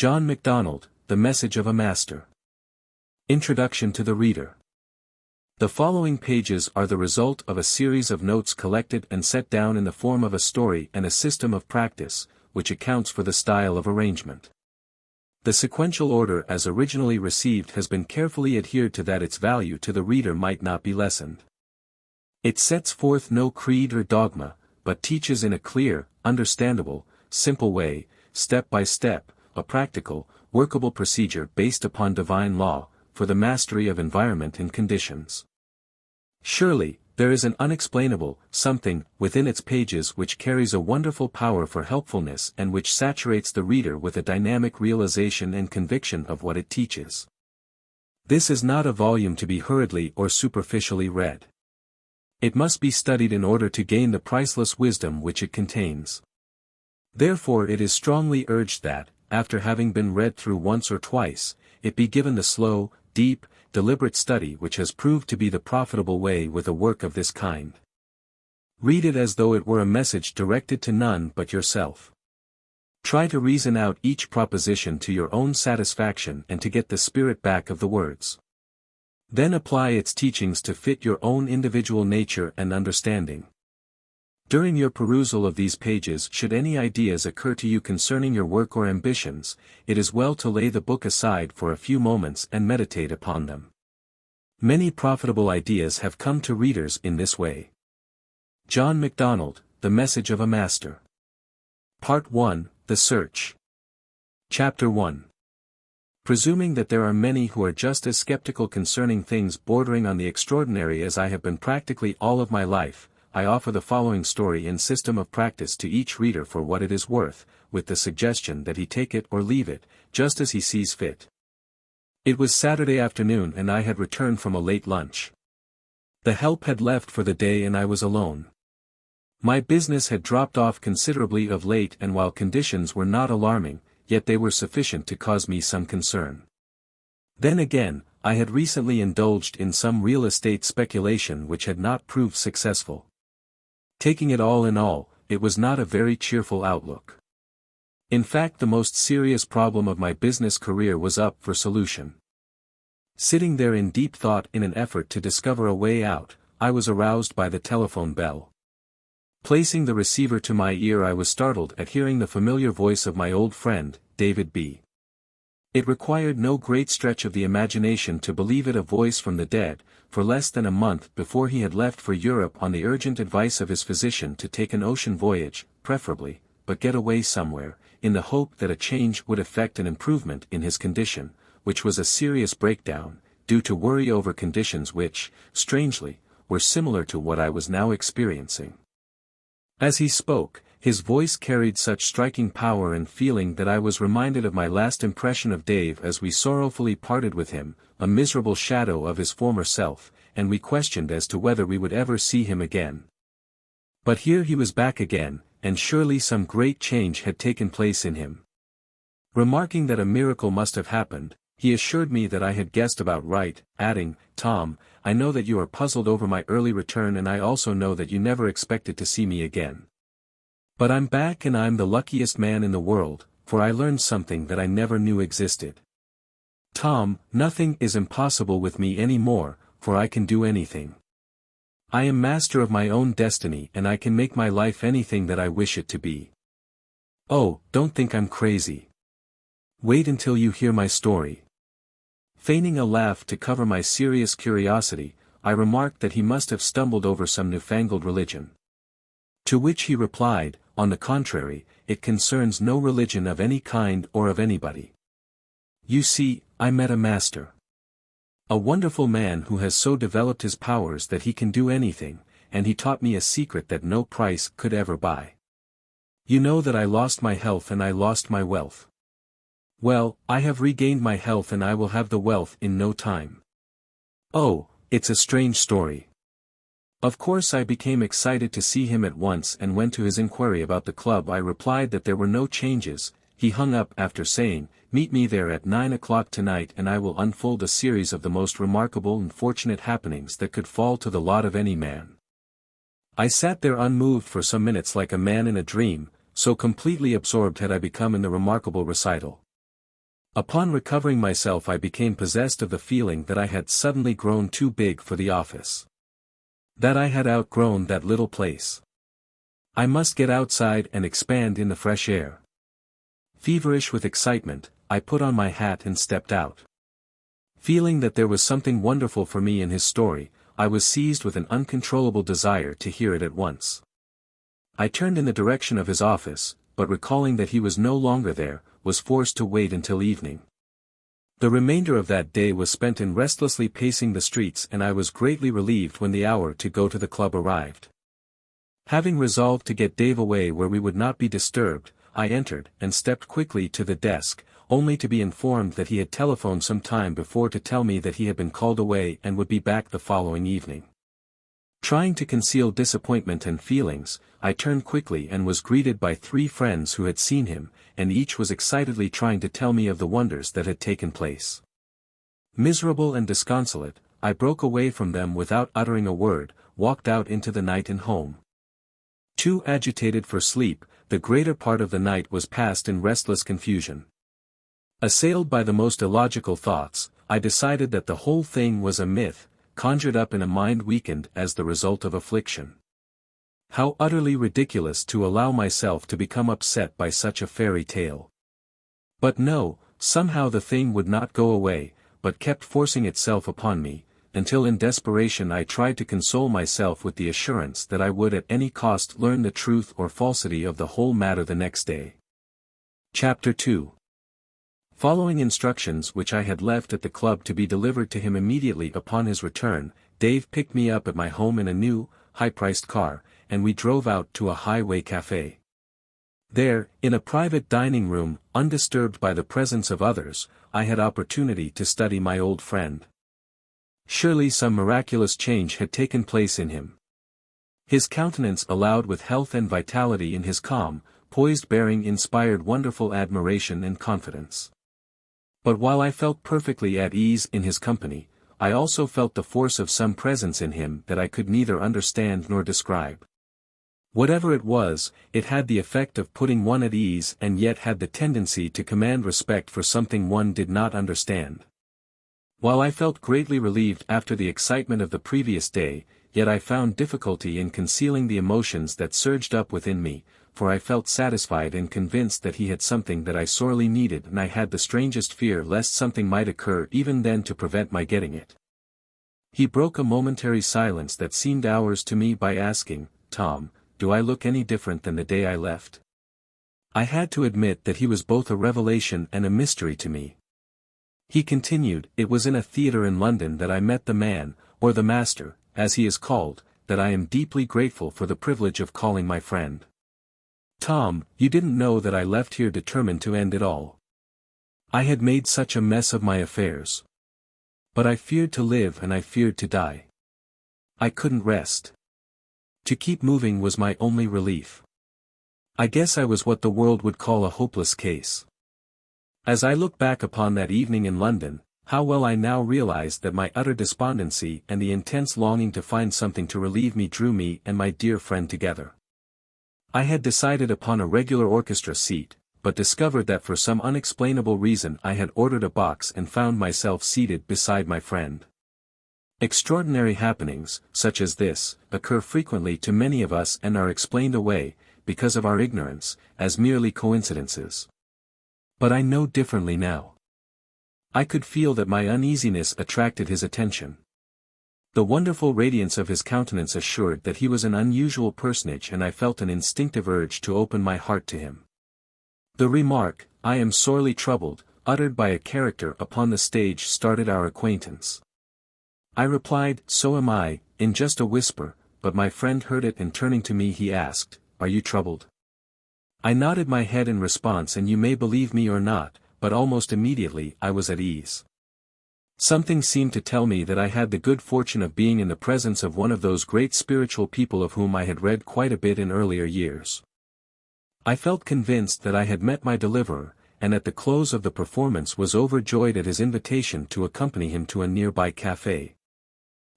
John McDonald, The Message of a Master. Introduction to the Reader. The following pages are the result of a series of notes collected and set down in the form of a story and a system of practice, which accounts for the style of arrangement. The sequential order as originally received has been carefully adhered to that its value to the reader might not be lessened. It sets forth no creed or dogma, but teaches in a clear, understandable, simple way, step by step, a practical, workable procedure based upon divine law, for the mastery of environment and conditions. Surely, there is an unexplainable something within its pages which carries a wonderful power for helpfulness and which saturates the reader with a dynamic realization and conviction of what it teaches. This is not a volume to be hurriedly or superficially read. It must be studied in order to gain the priceless wisdom which it contains. Therefore it is strongly urged that, after having been read through once or twice, it be given the slow, deep, deliberate study which has proved to be the profitable way with a work of this kind. Read it as though it were a message directed to none but yourself. Try to reason out each proposition to your own satisfaction and to get the spirit back of the words. Then apply its teachings to fit your own individual nature and understanding. During your perusal of these pages, should any ideas occur to you concerning your work or ambitions, it is well to lay the book aside for a few moments and meditate upon them. Many profitable ideas have come to readers in this way. John McDonald, The Message of a Master. Part 1, The Search. Chapter 1. Presuming that there are many who are just as skeptical concerning things bordering on the extraordinary as I have been practically all of my life, I offer the following story and system of practice to each reader for what it is worth, with the suggestion that he take it or leave it, just as he sees fit. It was Saturday afternoon and I had returned from a late lunch. The help had left for the day and I was alone. My business had dropped off considerably of late, and while conditions were not alarming, yet they were sufficient to cause me some concern. Then again, I had recently indulged in some real estate speculation which had not proved successful. Taking it all in all, it was not a very cheerful outlook. In fact, the most serious problem of my business career was up for solution. Sitting there in deep thought in an effort to discover a way out, I was aroused by the telephone bell. Placing the receiver to my ear, I was startled at hearing the familiar voice of my old friend, David B. It required no great stretch of the imagination to believe it a voice from the dead, for less than a month before he had left for Europe on the urgent advice of his physician to take an ocean voyage, preferably, but get away somewhere, in the hope that a change would effect an improvement in his condition, which was a serious breakdown, due to worry over conditions which, strangely, were similar to what I was now experiencing. As he spoke, his voice carried such striking power and feeling that I was reminded of my last impression of Dave as we sorrowfully parted with him, a miserable shadow of his former self, and we questioned as to whether we would ever see him again. But here he was back again, and surely some great change had taken place in him. Remarking that a miracle must have happened, he assured me that I had guessed about right, adding, "Tom, I know that you are puzzled over my early return, and I also know that you never expected to see me again. But I'm back and I'm the luckiest man in the world, for I learned something that I never knew existed. Tom, nothing is impossible with me any more, for I can do anything. I am master of my own destiny and I can make my life anything that I wish it to be. Oh, don't think I'm crazy. Wait until you hear my story." Feigning a laugh to cover my serious curiosity, I remarked that he must have stumbled over some newfangled religion. To which he replied, "On the contrary, it concerns no religion of any kind or of anybody. You see, I met a master. A wonderful man who has so developed his powers that he can do anything, and he taught me a secret that no price could ever buy. You know that I lost my health and I lost my wealth. Well, I have regained my health and I will have the wealth in no time. Oh, it's a strange story." Of course I became excited to see him at once and went to his inquiry about the club. I replied that there were no changes. He hung up after saying, "Meet me there at 9 o'clock tonight and I will unfold a series of the most remarkable and fortunate happenings that could fall to the lot of any man." I sat there unmoved for some minutes like a man in a dream, so completely absorbed had I become in the remarkable recital. Upon recovering myself, I became possessed of the feeling that I had suddenly grown too big for the office. That I had outgrown that little place. I must get outside and expand in the fresh air. Feverish with excitement, I put on my hat and stepped out. Feeling that there was something wonderful for me in his story, I was seized with an uncontrollable desire to hear it at once. I turned in the direction of his office, but recalling that he was no longer there, was forced to wait until evening. The remainder of that day was spent in restlessly pacing the streets, and I was greatly relieved when the hour to go to the club arrived. Having resolved to get Dave away where we would not be disturbed, I entered and stepped quickly to the desk, only to be informed that he had telephoned some time before to tell me that he had been called away and would be back the following evening. Trying to conceal disappointment and feelings, I turned quickly and was greeted by 3 friends who had seen him, and each was excitedly trying to tell me of the wonders that had taken place. Miserable and disconsolate, I broke away from them without uttering a word, walked out into the night and home. Too agitated for sleep, the greater part of the night was passed in restless confusion. Assailed by the most illogical thoughts, I decided that the whole thing was a myth, conjured up in a mind weakened as the result of affliction. How utterly ridiculous to allow myself to become upset by such a fairy tale. But no, somehow the thing would not go away, but kept forcing itself upon me, until in desperation I tried to console myself with the assurance that I would at any cost learn the truth or falsity of the whole matter the next day. Chapter 2. Following instructions which I had left at the club to be delivered to him immediately upon his return, Dave picked me up at my home in a new, high-priced car, and we drove out to a highway cafe. There, in a private dining room, undisturbed by the presence of others, I had opportunity to study my old friend. Surely some miraculous change had taken place in him. His countenance allowed with health and vitality, in his calm, poised bearing inspired wonderful admiration and confidence. But while I felt perfectly at ease in his company, I also felt the force of some presence in him that I could neither understand nor describe. Whatever it was, it had the effect of putting one at ease and yet had the tendency to command respect for something one did not understand. While I felt greatly relieved after the excitement of the previous day, yet I found difficulty in concealing the emotions that surged up within me, for I felt satisfied and convinced that he had something that I sorely needed, and I had the strangest fear lest something might occur even then to prevent my getting it. He broke a momentary silence that seemed hours to me by asking, "Tom, do I look any different than the day I left?" I had to admit that he was both a revelation and a mystery to me. He continued, "It was in a theatre in London that I met the man, or the master, as he is called, that I am deeply grateful for the privilege of calling my friend. Tom, you didn't know that I left here determined to end it all. I had made such a mess of my affairs. But I feared to live and I feared to die. I couldn't rest. To keep moving was my only relief. I guess I was what the world would call a hopeless case. As I look back upon that evening in London, how well I now realize that my utter despondency and the intense longing to find something to relieve me drew me and my dear friend together. I had decided upon a regular orchestra seat, but discovered that for some unexplainable reason I had ordered a box and found myself seated beside my friend. Extraordinary happenings, such as this, occur frequently to many of us and are explained away, because of our ignorance, as merely coincidences. But I know differently now. I could feel that my uneasiness attracted his attention. The wonderful radiance of his countenance assured that he was an unusual personage, and I felt an instinctive urge to open my heart to him. The remark, "I am sorely troubled," uttered by a character upon the stage started our acquaintance. I replied, "So am I," in just a whisper, but my friend heard it, and turning to me he asked, "Are you troubled?" I nodded my head in response, and you may believe me or not, but almost immediately I was at ease. Something seemed to tell me that I had the good fortune of being in the presence of one of those great spiritual people of whom I had read quite a bit in earlier years. I felt convinced that I had met my deliverer, and at the close of the performance was overjoyed at his invitation to accompany him to a nearby café.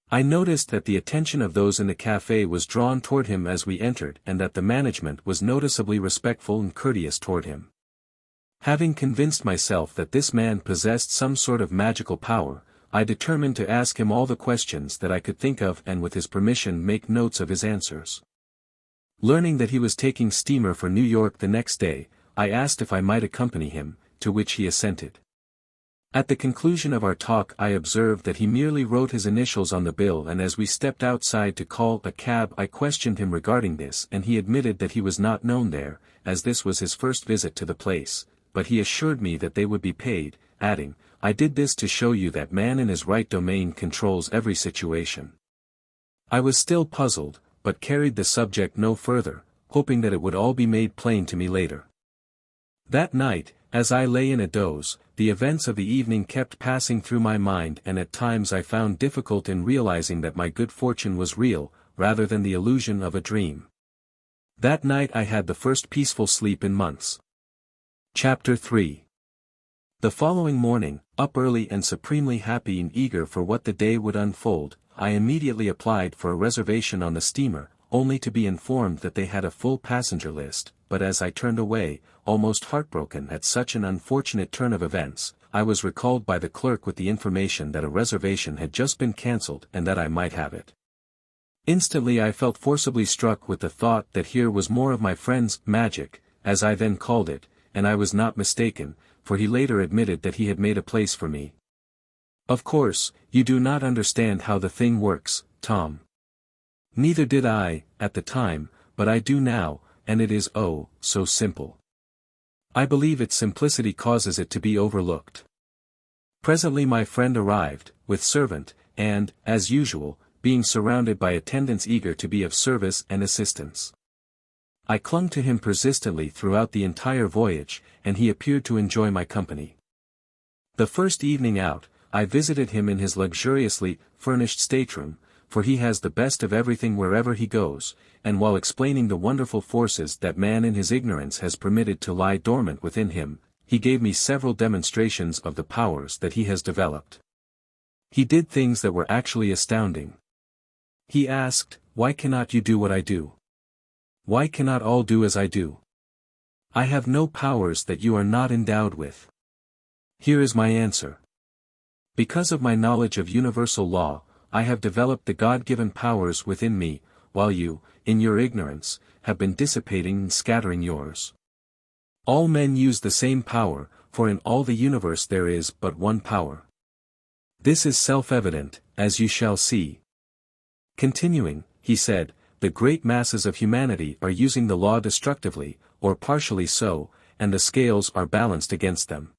I noticed that the attention of those in the café was drawn toward him as we entered, and that the management was noticeably respectful and courteous toward him. Having convinced myself that this man possessed some sort of magical power, I determined to ask him all the questions that I could think of and with his permission make notes of his answers. Learning that he was taking steamer for New York the next day, I asked if I might accompany him, to which he assented. At the conclusion of our talk I observed that he merely wrote his initials on the bill, and as we stepped outside to call a cab I questioned him regarding this, and he admitted that he was not known there, as this was his first visit to the place, but he assured me that they would be paid, adding, "I did this to show you that man in his right domain controls every situation." I was still puzzled, but carried the subject no further, hoping that it would all be made plain to me later. That night, as I lay in a doze, the events of the evening kept passing through my mind, and at times I found difficult in realizing that my good fortune was real, rather than the illusion of a dream. That night I had the first peaceful sleep in months. Chapter 3. The following morning, up early and supremely happy and eager for what the day would unfold, I immediately applied for a reservation on the steamer, only to be informed that they had a full passenger list, but as I turned away, almost heartbroken at such an unfortunate turn of events, I was recalled by the clerk with the information that a reservation had just been cancelled and that I might have it. Instantly I felt forcibly struck with the thought that here was more of my friend's magic, as I then called it, and I was not mistaken, for he later admitted that he had made a place for me. "Of course, you do not understand how the thing works, Tom. Neither did I, at the time, but I do now, and it is oh, so simple. I believe its simplicity causes it to be overlooked." Presently my friend arrived, with servant, and, as usual, being surrounded by attendants eager to be of service and assistance. I clung to him persistently throughout the entire voyage, and he appeared to enjoy my company. The first evening out, I visited him in his luxuriously furnished stateroom, for he has the best of everything wherever he goes, and while explaining the wonderful forces that man in his ignorance has permitted to lie dormant within him, he gave me several demonstrations of the powers that he has developed. He did things that were actually astounding. He asked, "Why cannot you do what I do? Why cannot all do as I do? I have no powers that you are not endowed with." Here is my answer. Because of my knowledge of universal law, I have developed the God-given powers within me, while you, in your ignorance, have been dissipating and scattering yours. All men use the same power, for in all the universe there is but one power. This is self-evident, as you shall see. Continuing, he said, the great masses of humanity are using the law destructively, or partially so, and the scales are balanced against them.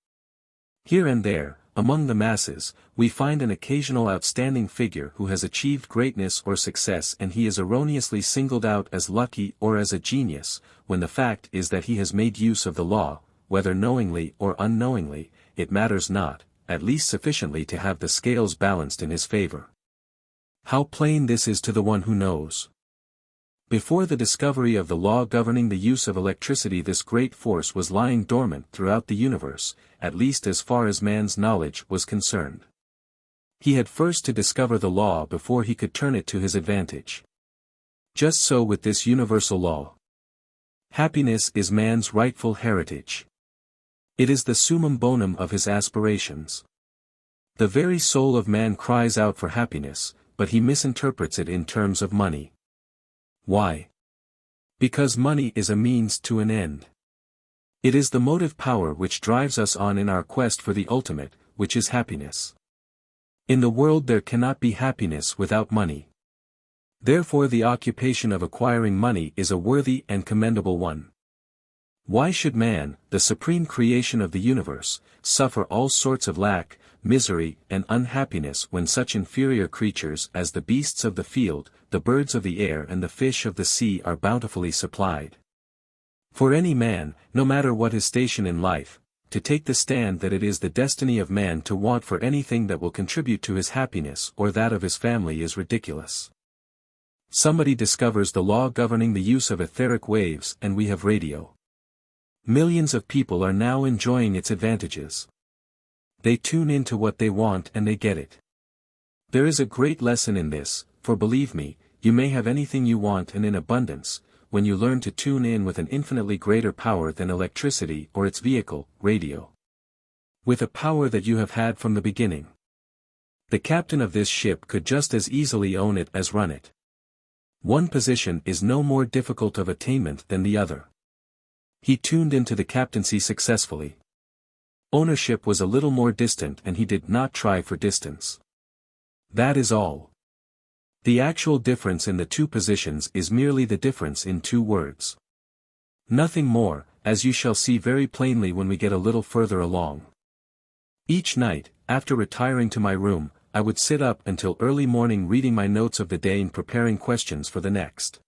Here and there, among the masses, we find an occasional outstanding figure who has achieved greatness or success, and he is erroneously singled out as lucky or as a genius, when the fact is that he has made use of the law, whether knowingly or unknowingly, it matters not, at least sufficiently to have the scales balanced in his favor. How plain this is to the one who knows. Before the discovery of the law governing the use of electricity, this great force was lying dormant throughout the universe, at least as far as man's knowledge was concerned. He had first to discover the law before he could turn it to his advantage. Just so with this universal law. Happiness is man's rightful heritage. It is the summum bonum of his aspirations. The very soul of man cries out for happiness, but he misinterprets it in terms of money. Why? Because money is a means to an end. It is the motive power which drives us on in our quest for the ultimate, which is happiness. In the world there cannot be happiness without money. Therefore the occupation of acquiring money is a worthy and commendable one. Why should man, the supreme creation of the universe, suffer all sorts of lack, misery, and unhappiness when such inferior creatures as the beasts of the field, the birds of the air and the fish of the sea are bountifully supplied? For any man, no matter what his station in life, to take the stand that it is the destiny of man to want for anything that will contribute to his happiness or that of his family is ridiculous. Somebody discovers the law governing the use of etheric waves and we have radio. Millions of people are now enjoying its advantages. They tune into what they want and they get it. There is a great lesson in this, for believe me, you may have anything you want and in abundance, when you learn to tune in with an infinitely greater power than electricity or its vehicle, radio. With a power that you have had from the beginning. The captain of this ship could just as easily own it as run it. One position is no more difficult of attainment than the other. He tuned into the captaincy successfully. Ownership was a little more distant and he did not try for distance. That is all. The actual difference in the two positions is merely the difference in two words. Nothing more, as you shall see very plainly when we get a little further along. Each night, after retiring to my room, I would sit up until early morning reading my notes of the day and preparing questions for the next.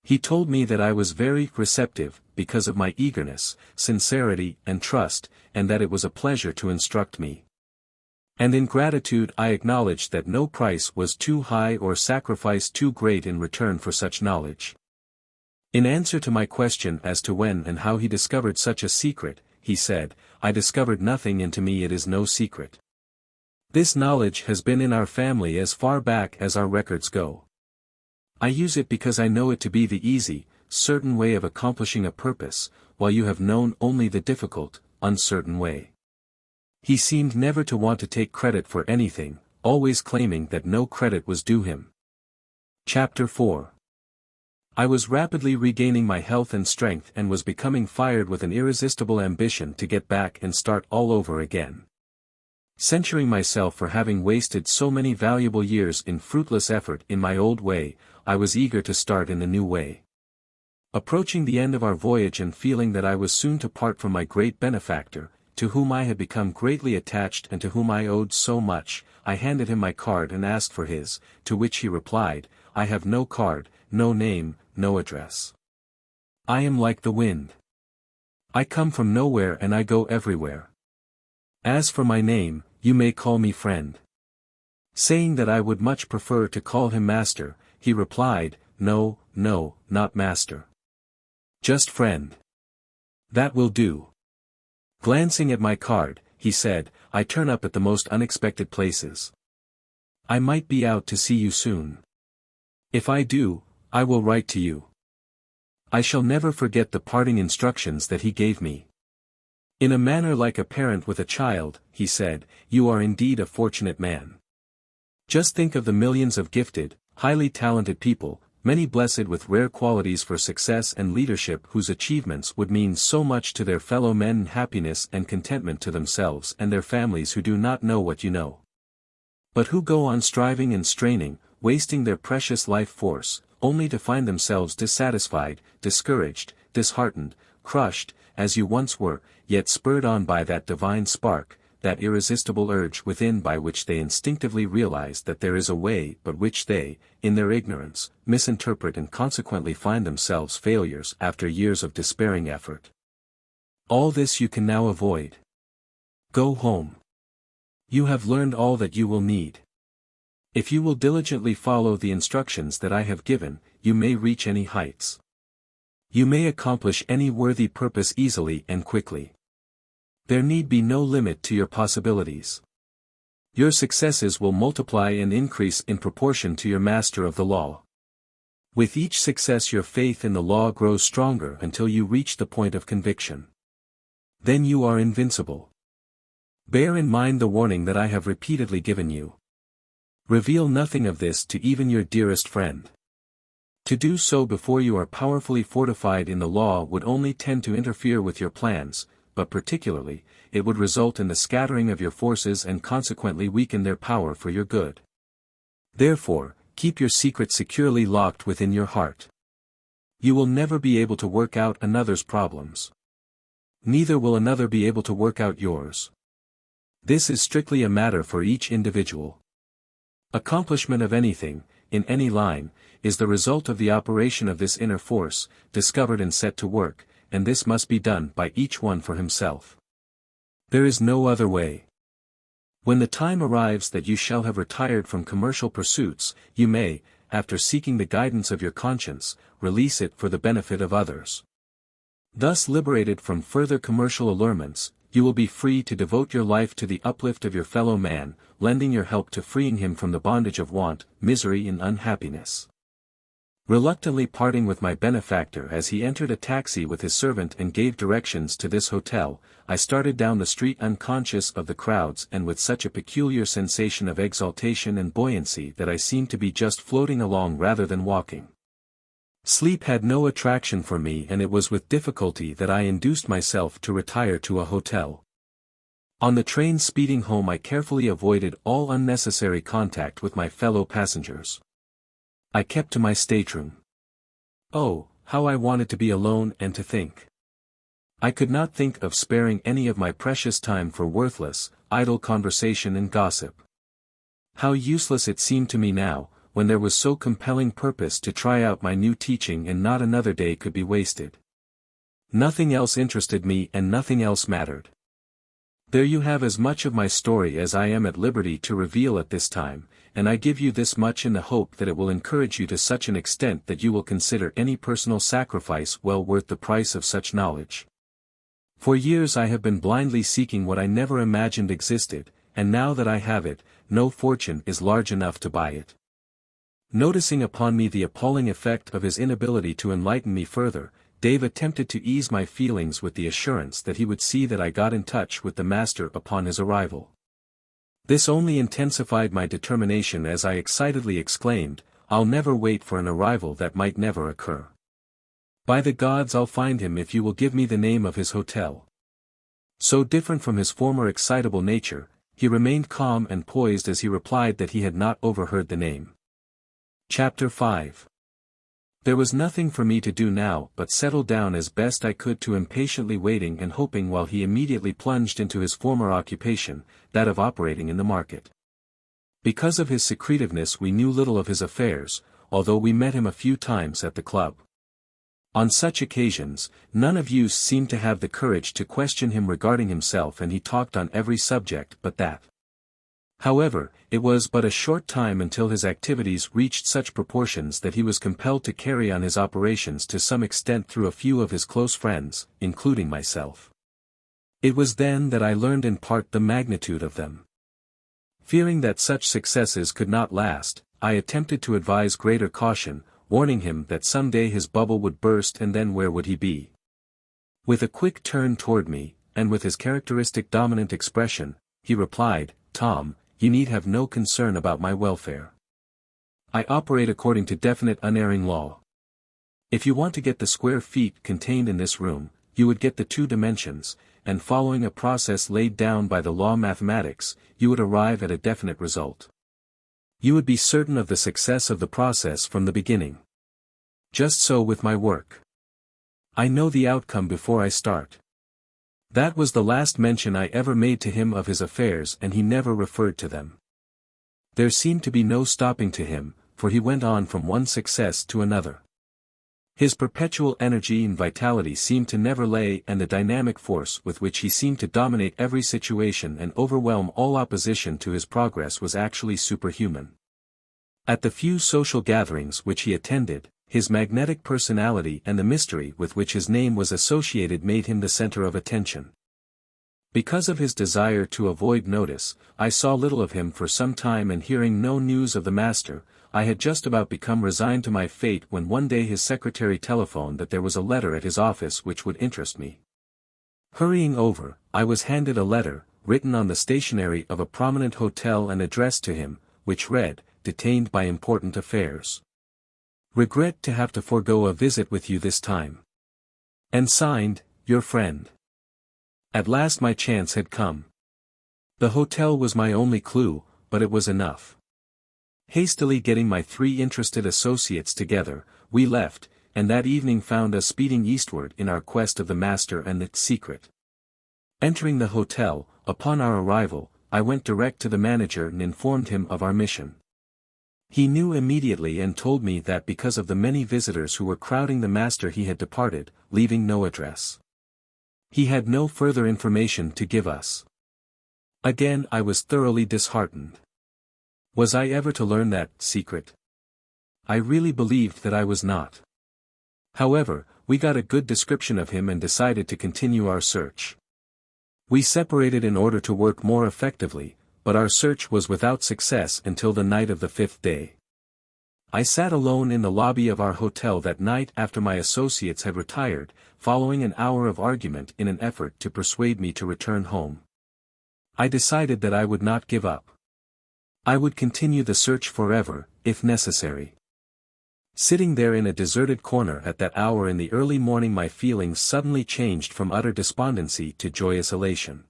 He told me that I was very receptive, because of my eagerness, sincerity, and trust, and that it was a pleasure to instruct me. And in gratitude I acknowledged that no price was too high or sacrifice too great in return for such knowledge. In answer to my question as to when and how he discovered such a secret, he said, "I discovered nothing and to me it is no secret. This knowledge has been in our family as far back as our records go. I use it because I know it to be the easy, certain way of accomplishing a purpose, while you have known only the difficult, uncertain way." He seemed never to want to take credit for anything, always claiming that no credit was due him. Chapter 4. I was rapidly regaining my health and strength and was becoming fired with an irresistible ambition to get back and start all over again. Censuring myself for having wasted so many valuable years in fruitless effort in my old way, I was eager to start in the new way. Approaching the end of our voyage and feeling that I was soon to part from my great benefactor, to whom I had become greatly attached and to whom I owed so much, I handed him my card and asked for his, to which he replied, "I have no card, no name, no address. I am like the wind. I come from nowhere and I go everywhere. As for my name, you may call me friend." Saying that I would much prefer to call him master, he replied, "No, no, not master. Just friend. That will do." Glancing at my card, he said, "I turn up at the most unexpected places. I might be out to see you soon. If I do, I will write to you." I shall never forget the parting instructions that he gave me. In a manner like a parent with a child, he said, "You are indeed a fortunate man. Just think of the millions of gifted, highly talented people, many blessed with rare qualities for success and leadership whose achievements would mean so much to their fellow men and happiness and contentment to themselves and their families who do not know what you know. But who go on striving and straining, wasting their precious life force, only to find themselves dissatisfied, discouraged, disheartened, crushed, as you once were, yet spurred on by that divine spark, that irresistible urge within by which they instinctively realize that there is a way but which they, in their ignorance, misinterpret and consequently find themselves failures after years of despairing effort. All this you can now avoid. Go home. You have learned all that you will need. If you will diligently follow the instructions that I have given, you may reach any heights. You may accomplish any worthy purpose easily and quickly. There need be no limit to your possibilities. Your successes will multiply and increase in proportion to your master of the law. With each success your faith in the law grows stronger until you reach the point of conviction. Then you are invincible. Bear in mind the warning that I have repeatedly given you. Reveal nothing of this to even your dearest friend. To do so before you are powerfully fortified in the law would only tend to interfere with your plans, but particularly, it would result in the scattering of your forces and consequently weaken their power for your good. Therefore, keep your secret securely locked within your heart. You will never be able to work out another's problems. Neither will another be able to work out yours. This is strictly a matter for each individual. Accomplishment of anything, in any line, is the result of the operation of this inner force, discovered and set to work, and this must be done by each one for himself. There is no other way. When the time arrives that you shall have retired from commercial pursuits, you may, after seeking the guidance of your conscience, release it for the benefit of others. Thus liberated from further commercial allurements, you will be free to devote your life to the uplift of your fellow man, lending your help to freeing him from the bondage of want, misery and unhappiness. Reluctantly parting with my benefactor as he entered a taxi with his servant and gave directions to this hotel, I started down the street unconscious of the crowds and with such a peculiar sensation of exaltation and buoyancy that I seemed to be just floating along rather than walking. Sleep had no attraction for me, and it was with difficulty that I induced myself to retire to a hotel. On the train speeding home I carefully avoided all unnecessary contact with my fellow passengers. I kept to my stateroom. Oh, how I wanted to be alone and to think. I could not think of sparing any of my precious time for worthless, idle conversation and gossip. How useless it seemed to me now, when there was so compelling purpose to try out my new teaching and not another day could be wasted. Nothing else interested me and nothing else mattered. There you have as much of my story as I am at liberty to reveal at this time, and I give you this much in the hope that it will encourage you to such an extent that you will consider any personal sacrifice well worth the price of such knowledge. For years I have been blindly seeking what I never imagined existed, and now that I have it, no fortune is large enough to buy it. Noticing upon me the appalling effect of his inability to enlighten me further, Dave attempted to ease my feelings with the assurance that he would see that I got in touch with the master upon his arrival. This only intensified my determination as I excitedly exclaimed, "I'll never wait for an arrival that might never occur. By the gods, I'll find him if you will give me the name of his hotel." So different from his former excitable nature, he remained calm and poised as he replied that he had not overheard the name. Chapter 5. There was nothing for me to do now but settle down as best I could to impatiently waiting and hoping while he immediately plunged into his former occupation, that of operating in the market. Because of his secretiveness we knew little of his affairs, although we met him a few times at the club. On such occasions, none of you seemed to have the courage to question him regarding himself, and he talked on every subject but that. However, it was but a short time until his activities reached such proportions that he was compelled to carry on his operations to some extent through a few of his close friends, including myself. It was then that I learned in part the magnitude of them. Fearing that such successes could not last, I attempted to advise greater caution, warning him that some day his bubble would burst, and then where would he be? With a quick turn toward me, and with his characteristic dominant expression, he replied, "Tom, you need have no concern about my welfare. I operate according to definite unerring law. If you want to get the square feet contained in this room, you would get the 2 dimensions, and following a process laid down by the law mathematics, you would arrive at a definite result. You would be certain of the success of the process from the beginning. Just so with my work. I know the outcome before I start." That was the last mention I ever made to him of his affairs, and he never referred to them. There seemed to be no stopping to him, for he went on from one success to another. His perpetual energy and vitality seemed to never lay, and the dynamic force with which he seemed to dominate every situation and overwhelm all opposition to his progress was actually superhuman. At the few social gatherings which he attended, his magnetic personality and the mystery with which his name was associated made him the center of attention. Because of his desire to avoid notice, I saw little of him for some time, and hearing no news of the master, I had just about become resigned to my fate when one day his secretary telephoned that there was a letter at his office which would interest me. Hurrying over, I was handed a letter, written on the stationery of a prominent hotel and addressed to him, which read, "Detained by important affairs. Regret to have to forego a visit with you this time." And signed, "Your friend." At last my chance had come. The hotel was my only clue, but it was enough. Hastily getting my 3 interested associates together, we left, and that evening found us speeding eastward in our quest of the master and its secret. Entering the hotel, upon our arrival, I went direct to the manager and informed him of our mission. He knew immediately and told me that because of the many visitors who were crowding the master he had departed, leaving no address. He had no further information to give us. Again I was thoroughly disheartened. Was I ever to learn that secret? I really believed that I was not. However, we got a good description of him and decided to continue our search. We separated in order to work more effectively, but our search was without success until the night of the 5th day. I sat alone in the lobby of our hotel that night after my associates had retired, following an hour of argument in an effort to persuade me to return home. I decided that I would not give up. I would continue the search forever, if necessary. Sitting there in a deserted corner at that hour in the early morning, my feelings suddenly changed from utter despondency to joyous elation.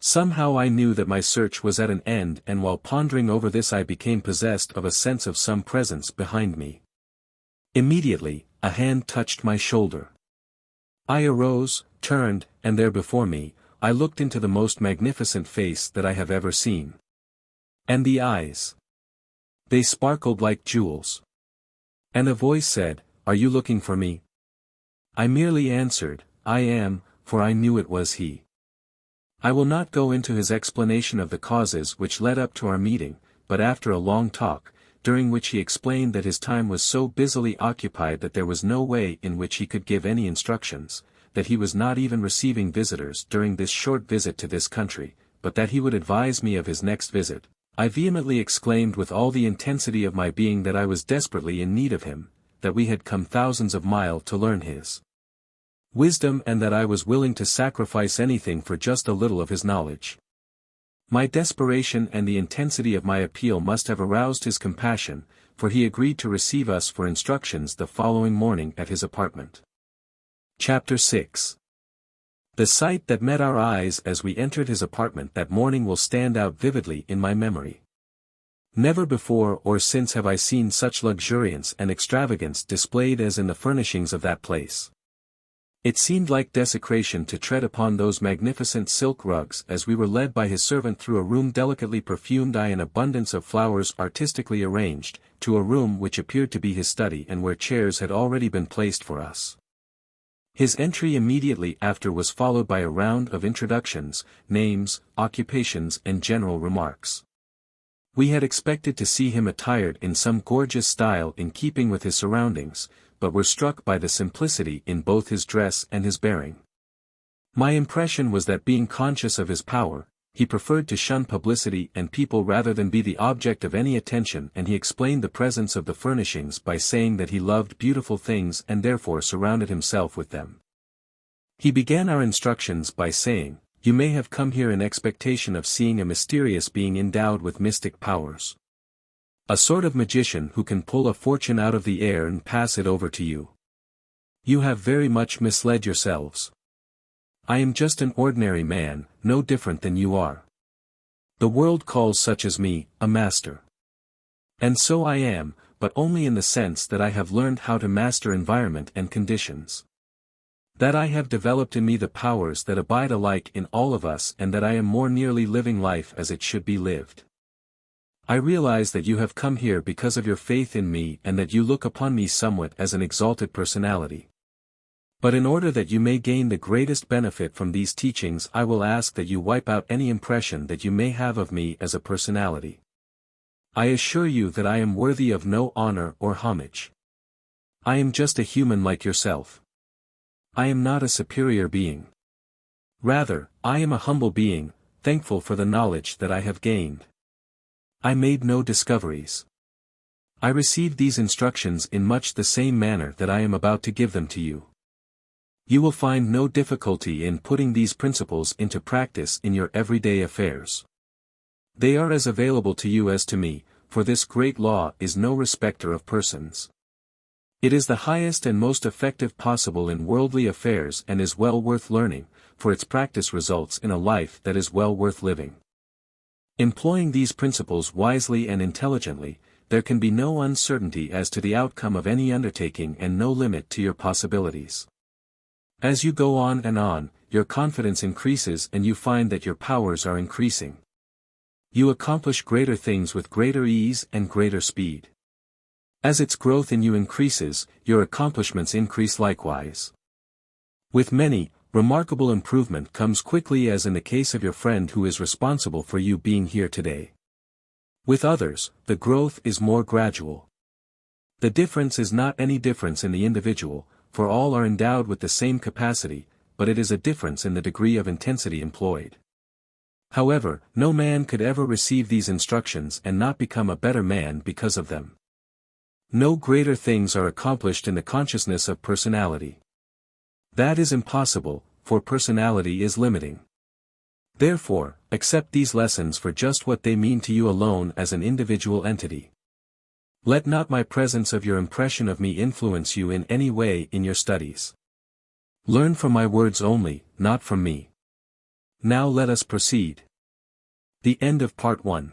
Somehow I knew that my search was at an end, and while pondering over this I became possessed of a sense of some presence behind me. Immediately, a hand touched my shoulder. I arose, turned, and there before me, I looked into the most magnificent face that I have ever seen. And the eyes. They sparkled like jewels. And a voice said, "Are you looking for me?" I merely answered, "I am," for I knew it was he. I will not go into his explanation of the causes which led up to our meeting, but after a long talk, during which he explained that his time was so busily occupied that there was no way in which he could give any instructions, that he was not even receiving visitors during this short visit to this country, but that he would advise me of his next visit, I vehemently exclaimed with all the intensity of my being that I was desperately in need of him, that we had come thousands of miles to learn his wisdom, and that I was willing to sacrifice anything for just a little of his knowledge. My desperation and the intensity of my appeal must have aroused his compassion, for he agreed to receive us for instructions the following morning at his apartment. Chapter 6. The sight that met our eyes as we entered his apartment that morning will stand out vividly in my memory. Never before or since have I seen such luxuriance and extravagance displayed as in the furnishings of that place. It seemed like desecration to tread upon those magnificent silk rugs as we were led by his servant through a room delicately perfumed and an abundance of flowers artistically arranged, to a room which appeared to be his study and where chairs had already been placed for us. His entry immediately after was followed by a round of introductions, names, occupations and general remarks. We had expected to see him attired in some gorgeous style in keeping with his surroundings, but were struck by the simplicity in both his dress and his bearing. My impression was that being conscious of his power, he preferred to shun publicity and people rather than be the object of any attention, and he explained the presence of the furnishings by saying that he loved beautiful things and therefore surrounded himself with them. He began our instructions by saying, "You may have come here in expectation of seeing a mysterious being endowed with mystic powers. A sort of magician who can pull a fortune out of the air and pass it over to you. You have very much misled yourselves. I am just an ordinary man, no different than you are. The world calls such as me, a master. And so I am, but only in the sense that I have learned how to master environment and conditions. That I have developed in me the powers that abide alike in all of us, and that I am more nearly living life as it should be lived. I realize that you have come here because of your faith in me and that you look upon me somewhat as an exalted personality. But in order that you may gain the greatest benefit from these teachings, I will ask that you wipe out any impression that you may have of me as a personality. I assure you that I am worthy of no honor or homage. I am just a human like yourself. I am not a superior being. Rather, I am a humble being, thankful for the knowledge that I have gained. I made no discoveries. I received these instructions in much the same manner that I am about to give them to you. You will find no difficulty in putting these principles into practice in your everyday affairs. They are as available to you as to me, for this great law is no respecter of persons. It is the highest and most effective possible in worldly affairs and is well worth learning, for its practice results in a life that is well worth living. Employing these principles wisely and intelligently, there can be no uncertainty as to the outcome of any undertaking and no limit to your possibilities. As you go on, your confidence increases and you find that your powers are increasing. You accomplish greater things with greater ease and greater speed. As its growth in you increases, your accomplishments increase likewise. With many, remarkable improvement comes quickly, as in the case of your friend who is responsible for you being here today. With others, the growth is more gradual. The difference is not any difference in the individual, for all are endowed with the same capacity, but it is a difference in the degree of intensity employed. However, no man could ever receive these instructions and not become a better man because of them. No greater things are accomplished in the consciousness of personality. That is impossible, for personality is limiting. Therefore, accept these lessons for just what they mean to you alone as an individual entity. Let not my presence of your impression of me influence you in any way in your studies. Learn from my words only, not from me. Now let us proceed. The end of Part 1.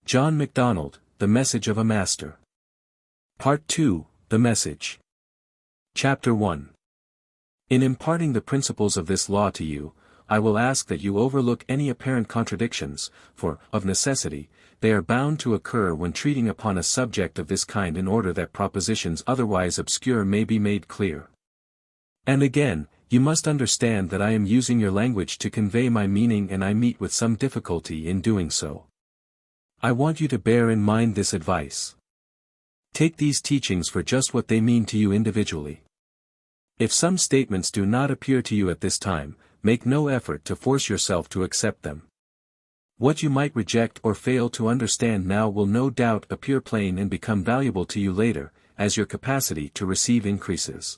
John McDonald, The Message of a Master. Part 2, The Message. Chapter 1. In imparting the principles of this law to you, I will ask that you overlook any apparent contradictions, for, of necessity, they are bound to occur when treating upon a subject of this kind in order that propositions otherwise obscure may be made clear. And again, you must understand that I am using your language to convey my meaning and I meet with some difficulty in doing so. I want you to bear in mind this advice. Take these teachings for just what they mean to you individually. If some statements do not appear to you at this time, make no effort to force yourself to accept them. What you might reject or fail to understand now will no doubt appear plain and become valuable to you later, as your capacity to receive increases.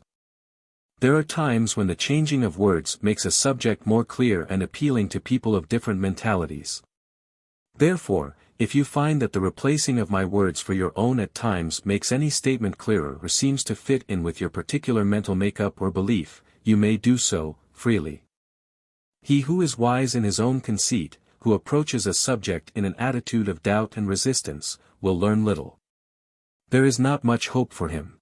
There are times when the changing of words makes a subject more clear and appealing to people of different mentalities. Therefore, if you find that the replacing of my words for your own at times makes any statement clearer or seems to fit in with your particular mental makeup or belief, you may do so, freely. He who is wise in his own conceit, who approaches a subject in an attitude of doubt and resistance, will learn little. There is not much hope for him.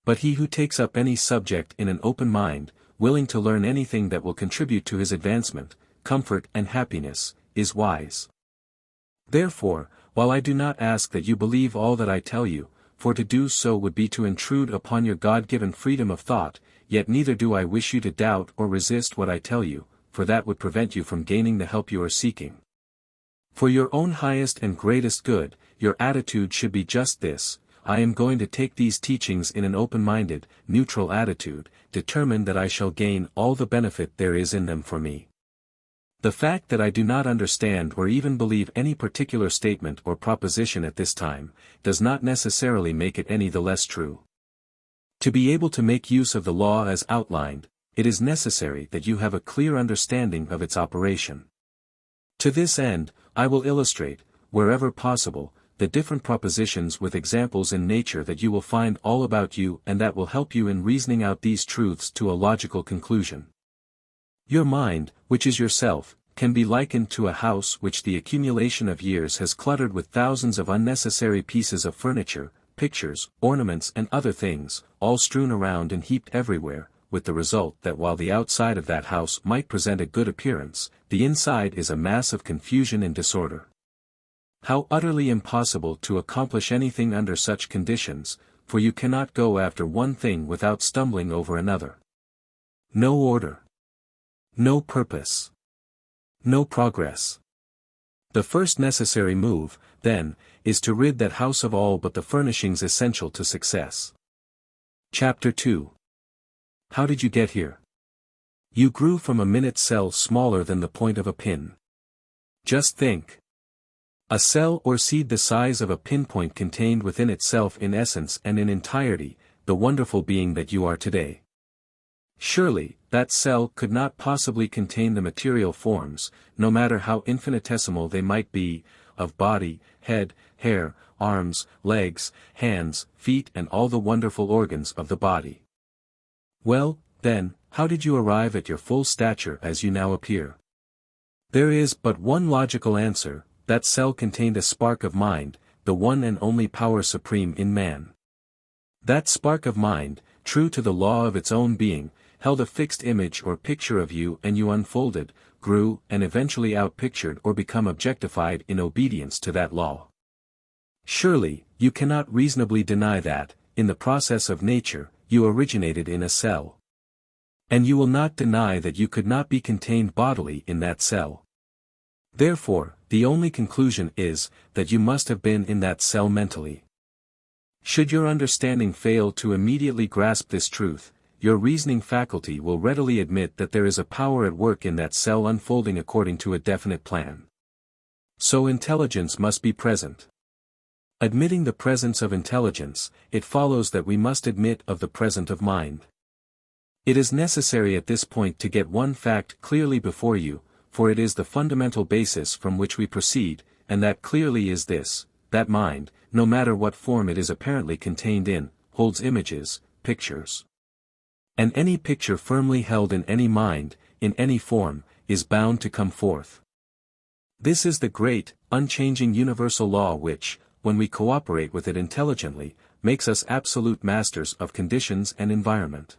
But he who takes up any subject in an open mind, willing to learn anything that will contribute to his advancement, comfort and happiness, is wise. Therefore, while I do not ask that you believe all that I tell you, for to do so would be to intrude upon your God-given freedom of thought, yet neither do I wish you to doubt or resist what I tell you, for that would prevent you from gaining the help you are seeking. For your own highest and greatest good, your attitude should be just this: I am going to take these teachings in an open-minded, neutral attitude, determined that I shall gain all the benefit there is in them for me. The fact that I do not understand or even believe any particular statement or proposition at this time, does not necessarily make it any the less true. To be able to make use of the law as outlined, it is necessary that you have a clear understanding of its operation. To this end, I will illustrate, wherever possible, the different propositions with examples in nature that you will find all about you and that will help you in reasoning out these truths to a logical conclusion. Your mind, which is yourself, can be likened to a house which the accumulation of years has cluttered with thousands of unnecessary pieces of furniture, pictures, ornaments and other things, all strewn around and heaped everywhere, with the result that while the outside of that house might present a good appearance, the inside is a mass of confusion and disorder. How utterly impossible to accomplish anything under such conditions, for you cannot go after one thing without stumbling over another. No order. No purpose. No progress. The first necessary move, then, is to rid that house of all but the furnishings essential to success. Chapter 2. How did you get here? You grew from a minute cell smaller than the point of a pin. Just think. A cell or seed the size of a pinpoint contained within itself in essence and in entirety, the wonderful being that you are today. Surely, that cell could not possibly contain the material forms, no matter how infinitesimal they might be, of body, head, hair, arms, legs, hands, feet and all the wonderful organs of the body. Well, then, how did you arrive at your full stature as you now appear? There is but one logical answer: that cell contained a spark of mind, the one and only power supreme in man. That spark of mind, true to the law of its own being, held a fixed image or picture of you and you unfolded, grew and eventually outpictured or become objectified in obedience to that law. Surely, you cannot reasonably deny that, in the process of nature, you originated in a cell. And you will not deny that you could not be contained bodily in that cell. Therefore, the only conclusion is, that you must have been in that cell mentally. Should your understanding fail to immediately grasp this truth, your reasoning faculty will readily admit that there is a power at work in that cell unfolding according to a definite plan. So intelligence must be present. Admitting the presence of intelligence, it follows that we must admit of the presence of mind. It is necessary at this point to get one fact clearly before you, for it is the fundamental basis from which we proceed, and that clearly is this, that mind, no matter what form it is apparently contained in, holds images, pictures. And any picture firmly held in any mind, in any form, is bound to come forth. This is the great, unchanging universal law which, when we cooperate with it intelligently, makes us absolute masters of conditions and environment.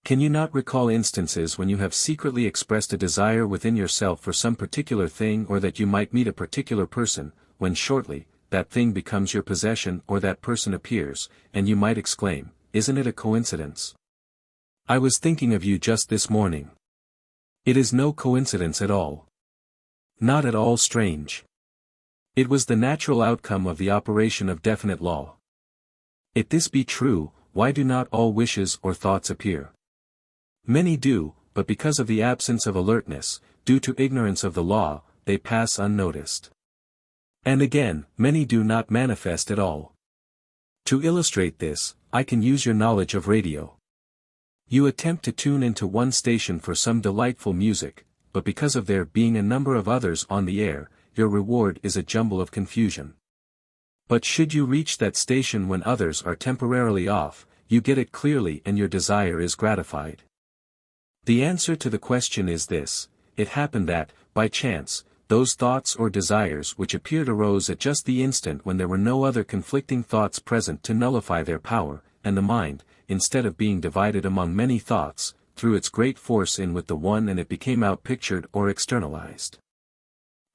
Can you not recall instances when you have secretly expressed a desire within yourself for some particular thing, or that you might meet a particular person, when shortly, that thing becomes your possession or that person appears, and you might exclaim, "Isn't it a coincidence? I was thinking of you just this morning." It is no coincidence at all. Not at all strange. It was the natural outcome of the operation of definite law. If this be true, why do not all wishes or thoughts appear? Many do, but because of the absence of alertness, due to ignorance of the law, they pass unnoticed. And again, many do not manifest at all. To illustrate this, I can use your knowledge of radio. You attempt to tune into one station for some delightful music, but because of there being a number of others on the air, your reward is a jumble of confusion. But should you reach that station when others are temporarily off, you get it clearly and your desire is gratified. The answer to the question is this: it happened that, by chance, those thoughts or desires which appeared arose at just the instant when there were no other conflicting thoughts present to nullify their power, and the mind, instead of being divided among many thoughts, threw its great force in with the one and it became out-pictured or externalized.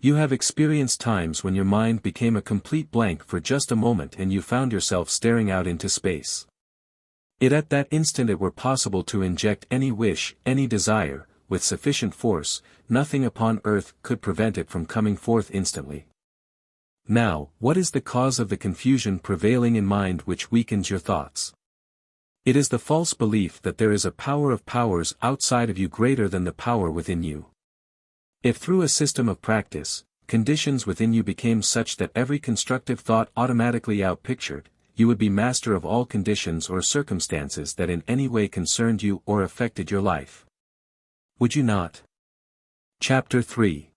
You have experienced times when your mind became a complete blank for just a moment and you found yourself staring out into space. If at that instant it were possible to inject any wish, any desire, with sufficient force, nothing upon earth could prevent it from coming forth instantly. Now, what is the cause of the confusion prevailing in mind which weakens your thoughts? It is the false belief that there is a power of powers outside of you greater than the power within you. If through a system of practice, conditions within you became such that every constructive thought automatically out-pictured, you would be master of all conditions or circumstances that in any way concerned you or affected your life. Would you not? Chapter 3.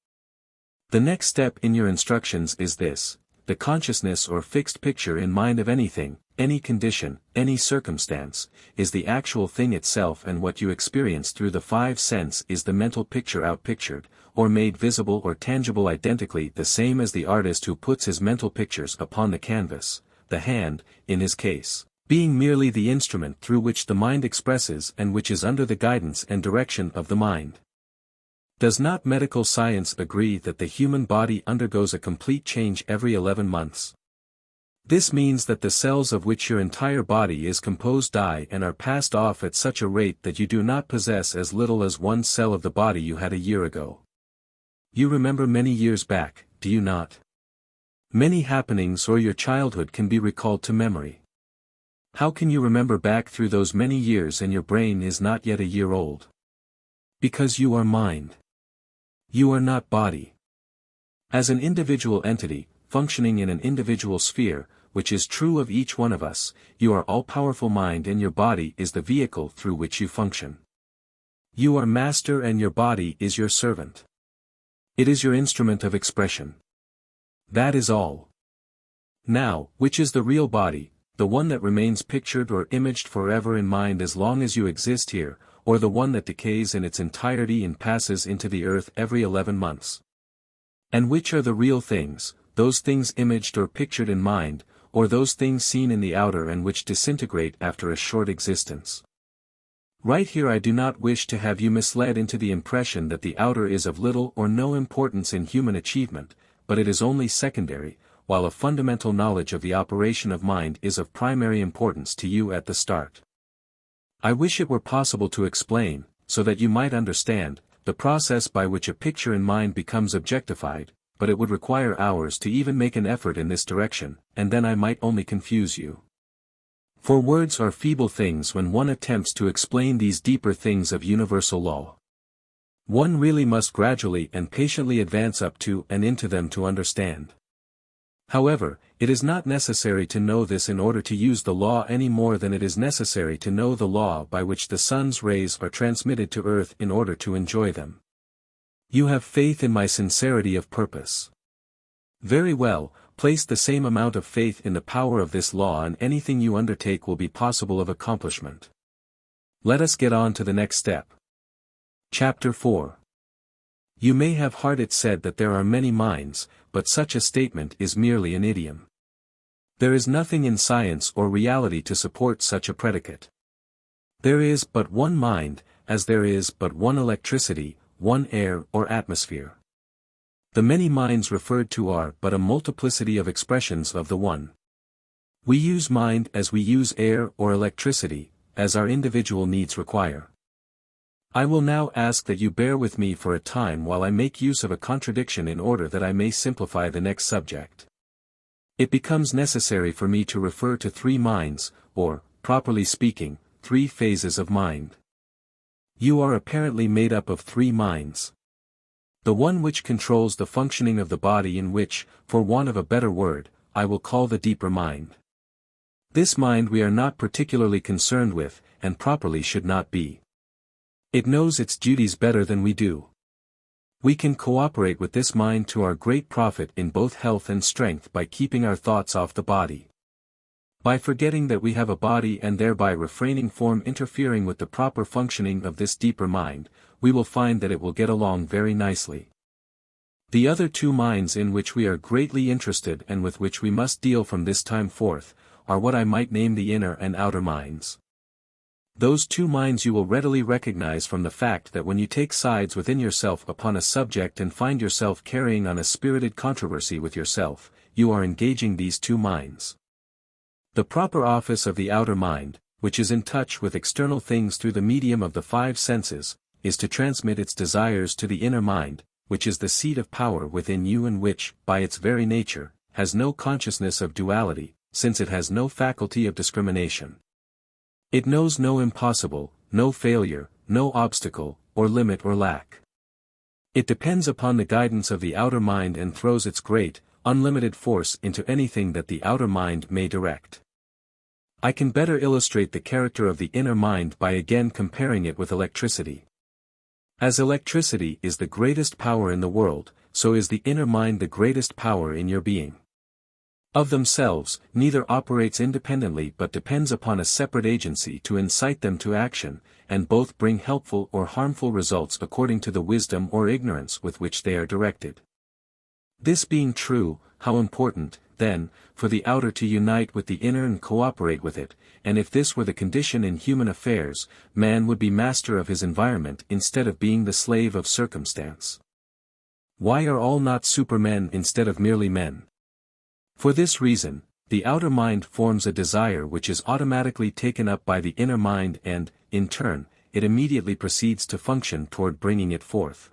The next step in your instructions is this: the consciousness or fixed picture in mind of anything, any condition, any circumstance, is the actual thing itself, and what you experience through the five senses is the mental picture out-pictured, or made visible or tangible, identically the same as the artist who puts his mental pictures upon the canvas, the hand, in his case, being merely the instrument through which the mind expresses and which is under the guidance and direction of the mind. Does not medical science agree that the human body undergoes a complete change every 11 months? This means that the cells of which your entire body is composed die and are passed off at such a rate that you do not possess as little as one cell of the body you had a year ago. You remember many years back, do you not? Many happenings or your childhood can be recalled to memory. How can you remember back through those many years and your brain is not yet a year old? Because you are mind. You are not body. As an individual entity, functioning in an individual sphere, which is true of each one of us, you are all-powerful mind and your body is the vehicle through which you function. You are master and your body is your servant. It is your instrument of expression. That is all. Now, which is the real body, the one that remains pictured or imaged forever in mind as long as you exist here, or the one that decays in its entirety and passes into the earth every 11 months? And which are the real things, those things imaged or pictured in mind, or those things seen in the outer and which disintegrate after a short existence? Right here I do not wish to have you misled into the impression that the outer is of little or no importance in human achievement, but it is only secondary, while a fundamental knowledge of the operation of mind is of primary importance to you at the start. I wish it were possible to explain, so that you might understand, the process by which a picture in mind becomes objectified, but it would require hours to even make an effort in this direction, and then I might only confuse you. For words are feeble things when one attempts to explain these deeper things of universal law. One really must gradually and patiently advance up to and into them to understand. However, it is not necessary to know this in order to use the law any more than it is necessary to know the law by which the sun's rays are transmitted to earth in order to enjoy them. You have faith in my sincerity of purpose. Very well, place the same amount of faith in the power of this law and anything you undertake will be possible of accomplishment. Let us get on to the next step. Chapter 4. You may have heard it said that there are many minds, but such a statement is merely an idiom. There is nothing in science or reality to support such a predicate. There is but one mind, as there is but one electricity, one air or atmosphere. The many minds referred to are but a multiplicity of expressions of the one. We use mind as we use air or electricity, as our individual needs require. I will now ask that you bear with me for a time while I make use of a contradiction in order that I may simplify the next subject. It becomes necessary for me to refer to three minds, or, properly speaking, three phases of mind. You are apparently made up of three minds. The one which controls the functioning of the body in which, for want of a better word, I will call the deeper mind. This mind we are not particularly concerned with, and properly should not be. It knows its duties better than we do. We can cooperate with this mind to our great profit in both health and strength by keeping our thoughts off the body. By forgetting that we have a body and thereby refraining from interfering with the proper functioning of this deeper mind, we will find that it will get along very nicely. The other two minds in which we are greatly interested and with which we must deal from this time forth, are what I might name the inner and outer minds. Those two minds you will readily recognize from the fact that when you take sides within yourself upon a subject and find yourself carrying on a spirited controversy with yourself, you are engaging these two minds. The proper office of the outer mind, which is in touch with external things through the medium of the five senses, is to transmit its desires to the inner mind, which is the seat of power within you and which, by its very nature, has no consciousness of duality, since it has no faculty of discrimination. It knows no impossible, no failure, no obstacle, or limit or lack. It depends upon the guidance of the outer mind and throws its great, unlimited force into anything that the outer mind may direct. I can better illustrate the character of the inner mind by again comparing it with electricity. As electricity is the greatest power in the world, so is the inner mind the greatest power in your being. Of themselves, neither operates independently but depends upon a separate agency to incite them to action, and both bring helpful or harmful results according to the wisdom or ignorance with which they are directed. This being true, how important, then, for the outer to unite with the inner and cooperate with it, and if this were the condition in human affairs, man would be master of his environment instead of being the slave of circumstance. Why are all not supermen instead of merely men? For this reason, the outer mind forms a desire which is automatically taken up by the inner mind and, in turn, it immediately proceeds to function toward bringing it forth.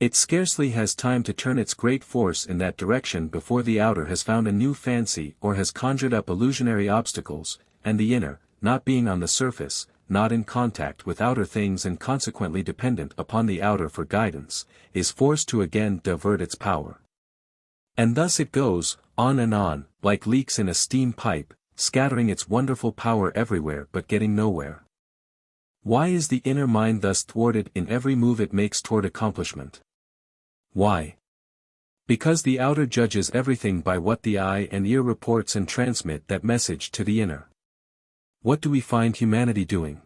It scarcely has time to turn its great force in that direction before the outer has found a new fancy or has conjured up illusionary obstacles, and the inner, not being on the surface, not in contact with outer things and consequently dependent upon the outer for guidance, is forced to again divert its power. And thus it goes, on and on, like leaks in a steam pipe, scattering its wonderful power everywhere but getting nowhere. Why is the inner mind thus thwarted in every move it makes toward accomplishment? Why? Because the outer judges everything by what the eye and ear reports and transmit that message to the inner. What do we find humanity doing?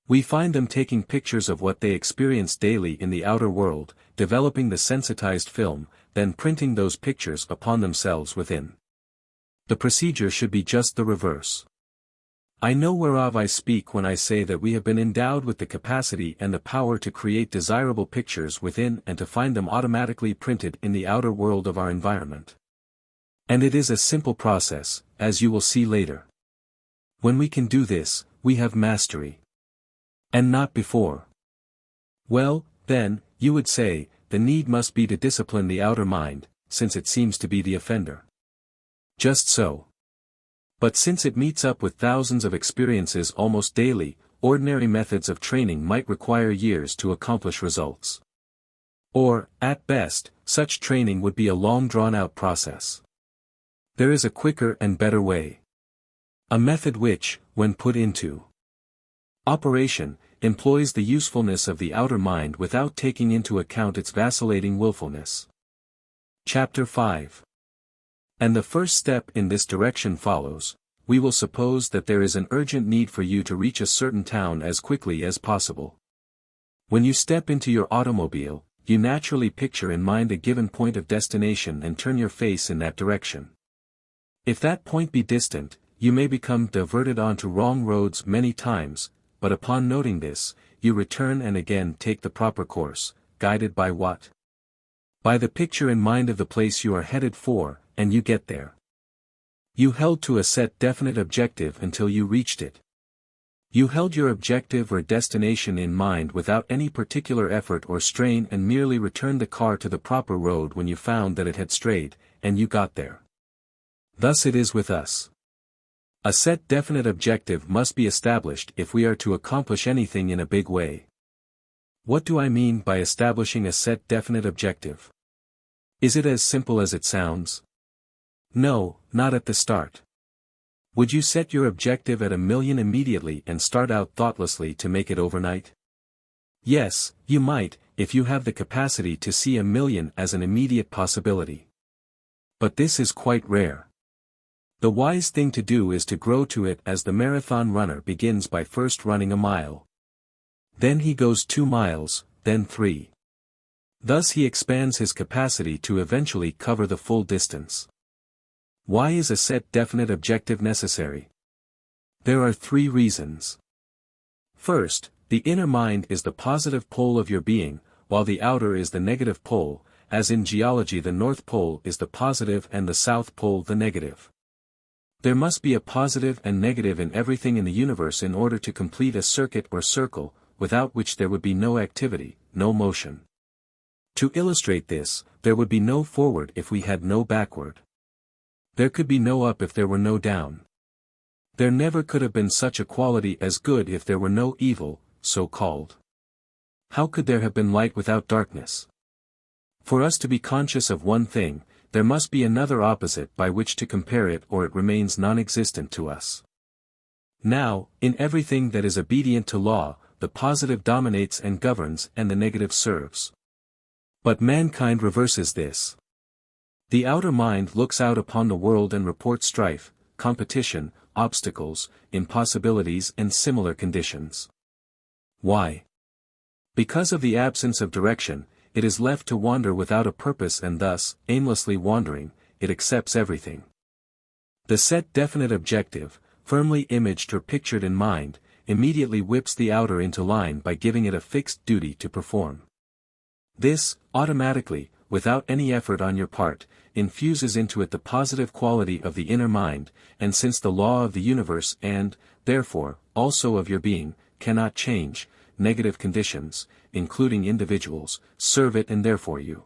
We find them taking pictures of what they experience daily in the outer world, developing the sensitized film, then printing those pictures upon themselves within. The procedure should be just the reverse. I know whereof I speak when I say that we have been endowed with the capacity and the power to create desirable pictures within and to find them automatically printed in the outer world of our environment. And it is a simple process, as you will see later. When we can do this, we have mastery. And not before. Well, then, you would say, the need must be to discipline the outer mind, since it seems to be the offender. Just so. But since it meets up with thousands of experiences almost daily, ordinary methods of training might require years to accomplish results. Or, at best, such training would be a long drawn-out process. There is a quicker and better way. A method which, when put into operation, employs the usefulness of the outer mind without taking into account its vacillating willfulness. Chapter 5. And the first step in this direction follows. We will suppose that there is an urgent need for you to reach a certain town as quickly as possible. When you step into your automobile, you naturally picture in mind a given point of destination and turn your face in that direction. If that point be distant, you may become diverted onto wrong roads many times, but upon noting this, you return and again take the proper course, guided by what? By the picture in mind of the place you are headed for, and you get there. You held to a set definite objective until you reached it. You held your objective or destination in mind without any particular effort or strain and merely returned the car to the proper road when you found that it had strayed, and you got there. Thus it is with us. A set definite objective must be established if we are to accomplish anything in a big way. What do I mean by establishing a set definite objective? Is it as simple as it sounds? No, not at the start. Would you set your objective at 1,000,000 immediately and start out thoughtlessly to make it overnight? Yes, you might, if you have the capacity to see 1,000,000 as an immediate possibility. But this is quite rare. The wise thing to do is to grow to it as the marathon runner begins by first running a mile. Then he goes 2 miles, then 3. Thus he expands his capacity to eventually cover the full distance. Why is a set definite objective necessary? There are 3 reasons. First, the inner mind is the positive pole of your being, while the outer is the negative pole, as in geology the North Pole is the positive and the South Pole the negative. There must be a positive and negative in everything in the universe in order to complete a circuit or circle, without which there would be no activity, no motion. To illustrate this, there would be no forward if we had no backward. There could be no up if there were no down. There never could have been such a quality as good if there were no evil, so called. How could there have been light without darkness? For us to be conscious of one thing, there must be another opposite by which to compare it or it remains non-existent to us. Now, in everything that is obedient to law, the positive dominates and governs and the negative serves. But mankind reverses this. The outer mind looks out upon the world and reports strife, competition, obstacles, impossibilities and similar conditions. Why? Because of the absence of direction, it is left to wander without a purpose and thus, aimlessly wandering, it accepts everything. The set definite objective, firmly imaged or pictured in mind, immediately whips the outer into line by giving it a fixed duty to perform. This, automatically, without any effort on your part, infuses into it the positive quality of the inner mind, and since the law of the universe and, therefore, also of your being, cannot change, negative conditions, including individuals, serve it and therefore you.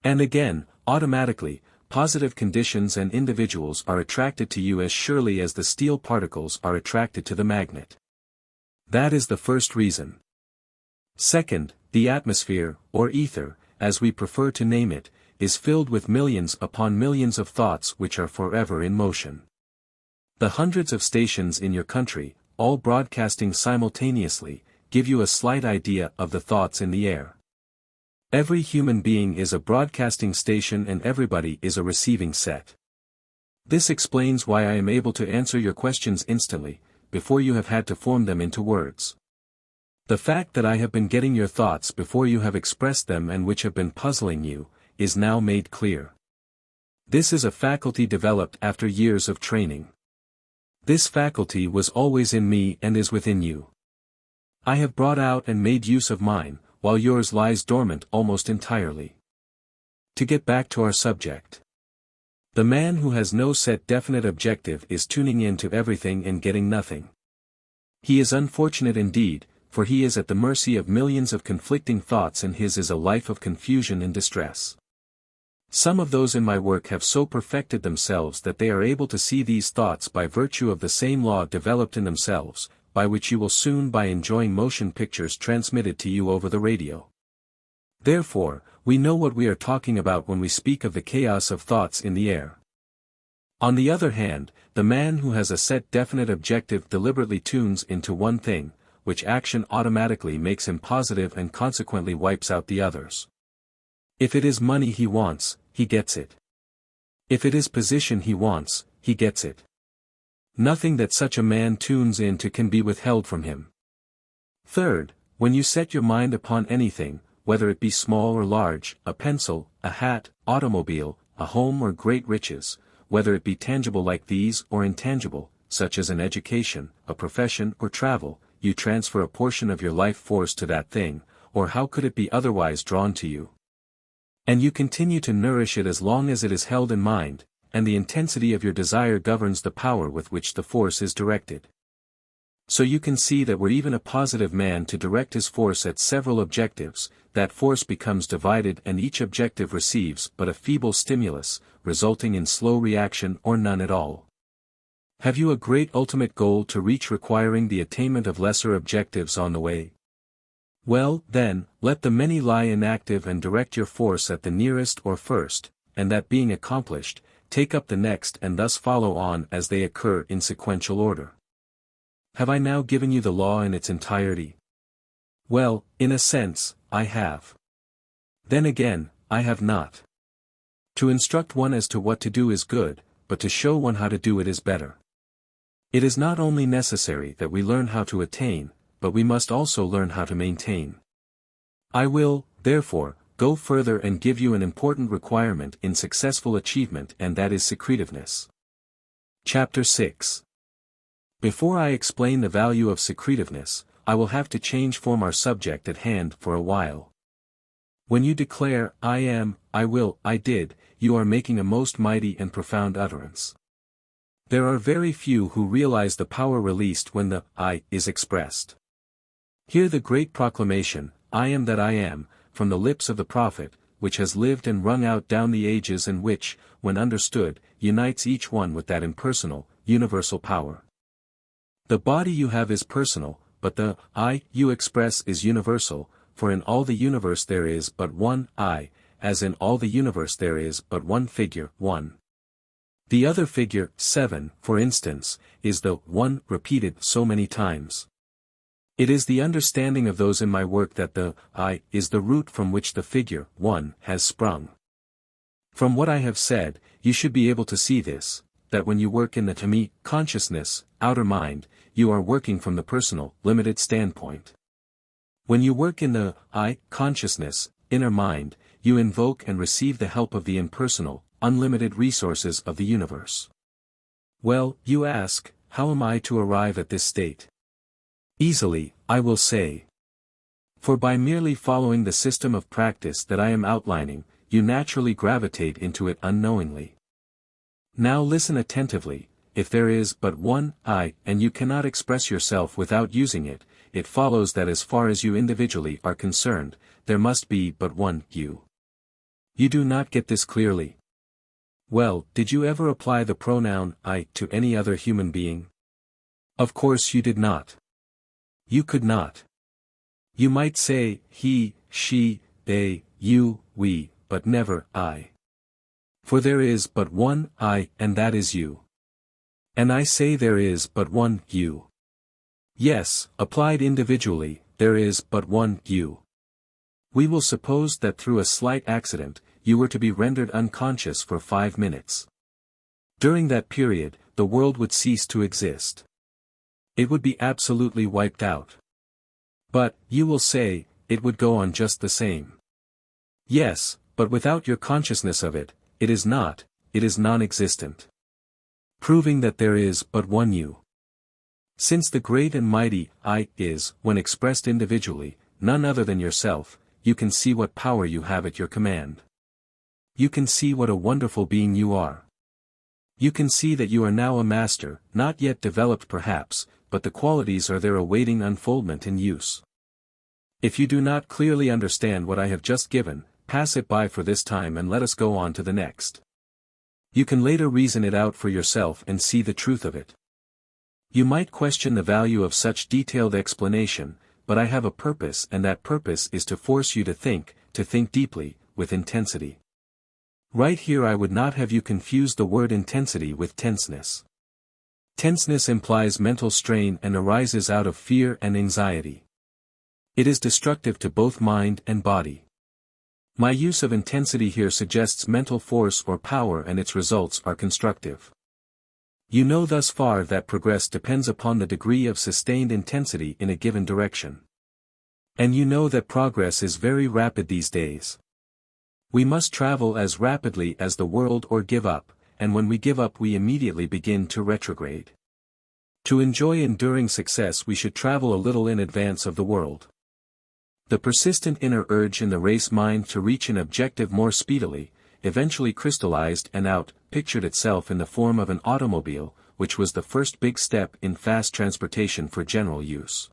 And again, automatically, positive conditions and individuals are attracted to you as surely as the steel particles are attracted to the magnet. That is the first reason. Second, the atmosphere, or ether, as we prefer to name it, is filled with millions upon millions of thoughts which are forever in motion. The hundreds of stations in your country, all broadcasting simultaneously, give you a slight idea of the thoughts in the air. Every human being is a broadcasting station and everybody is a receiving set. This explains why I am able to answer your questions instantly, before you have had to form them into words. The fact that I have been getting your thoughts before you have expressed them and which have been puzzling you, is now made clear. This is a faculty developed after years of training. This faculty was always in me and is within you. I have brought out and made use of mine, while yours lies dormant almost entirely. To get back to our subject. The man who has no set definite objective is tuning in to everything and getting nothing. He is unfortunate indeed, for he is at the mercy of millions of conflicting thoughts and his is a life of confusion and distress. Some of those in my work have so perfected themselves that they are able to see these thoughts by virtue of the same law developed in themselves, by which you will soon by enjoying motion pictures transmitted to you over the radio. Therefore, we know what we are talking about when we speak of the chaos of thoughts in the air. On the other hand, the man who has a set definite objective deliberately tunes into one thing, which action automatically makes him positive and consequently wipes out the others. If it is money he wants, he gets it. If it is position he wants, he gets it. Nothing that such a man tunes into can be withheld from him. Third, when you set your mind upon anything, whether it be small or large, a pencil, a hat, automobile, a home or great riches, whether it be tangible like these or intangible, such as an education, a profession or travel, you transfer a portion of your life force to that thing, or how could it be otherwise drawn to you? And you continue to nourish it as long as it is held in mind, and the intensity of your desire governs the power with which the force is directed. So you can see that were even a positive man to direct his force at several objectives, that force becomes divided and each objective receives but a feeble stimulus, resulting in slow reaction or none at all. Have you a great ultimate goal to reach requiring the attainment of lesser objectives on the way? Well, then, let the many lie inactive and direct your force at the nearest or first, and that being accomplished, take up the next and thus follow on as they occur in sequential order. Have I now given you the law in its entirety? Well, in a sense, I have. Then again, I have not. To instruct one as to what to do is good, but to show one how to do it is better. It is not only necessary that we learn how to attain, but we must also learn how to maintain. I will, therefore, go further and give you an important requirement in successful achievement, and that is secretiveness. Chapter 6. Before I explain the value of secretiveness, I will have to change from our subject at hand for a while. When you declare, I am, I will, I did, you are making a most mighty and profound utterance. There are very few who realize the power released when the I is expressed. Hear the great proclamation, I am that I am, from the lips of the prophet, which has lived and rung out down the ages and which, when understood, unites each one with that impersonal, universal power. The body you have is personal, but the I you express is universal, for in all the universe there is but one I, as in all the universe there is but one figure, one. The other figure, 7, for instance, is the one repeated so many times. It is the understanding of those in my work that the I is the root from which the figure, 1, has sprung. From what I have said, you should be able to see this, that when you work in the to me, consciousness, outer mind, you are working from the personal, limited standpoint. When you work in the I, consciousness, inner mind, you invoke and receive the help of the impersonal, unlimited resources of the universe. Well, you ask, how am I to arrive at this state? Easily, I will say. For by merely following the system of practice that I am outlining, you naturally gravitate into it unknowingly. Now listen attentively, if there is but one I and you cannot express yourself without using it, it follows that as far as you individually are concerned, there must be but one you. You do not get this clearly. Well, did you ever apply the pronoun I to any other human being? Of course you did not. You could not. You might say, he, she, they, you, we, but never, I. For there is but one I and that is you. And I say there is but one you. Yes, applied individually, there is but one you. We will suppose that through a slight accident, you were to be rendered unconscious for 5 minutes. During that period, the world would cease to exist. It would be absolutely wiped out. But, you will say, it would go on just the same. Yes, but without your consciousness of it, it is non-existent. Proving that there is but one you. Since the great and mighty I is, when expressed individually, none other than yourself, you can see what power you have at your command. You can see what a wonderful being you are. You can see that you are now a master, not yet developed perhaps, but the qualities are there awaiting unfoldment in use. If you do not clearly understand what I have just given, pass it by for this time and let us go on to the next. You can later reason it out for yourself and see the truth of it. You might question the value of such detailed explanation, but I have a purpose, and that purpose is to force you to think deeply, with intensity. Right here I would not have you confuse the word intensity with tenseness. Tenseness implies mental strain and arises out of fear and anxiety. It is destructive to both mind and body. My use of intensity here suggests mental force or power, and its results are constructive. You know thus far that progress depends upon the degree of sustained intensity in a given direction. And you know that progress is very rapid these days. We must travel as rapidly as the world or give up, and when we give up we immediately begin to retrograde. To enjoy enduring success we should travel a little in advance of the world. The persistent inner urge in the race mind to reach an objective more speedily, eventually crystallized and pictured itself in the form of an automobile, which was the first big step in fast transportation for general use.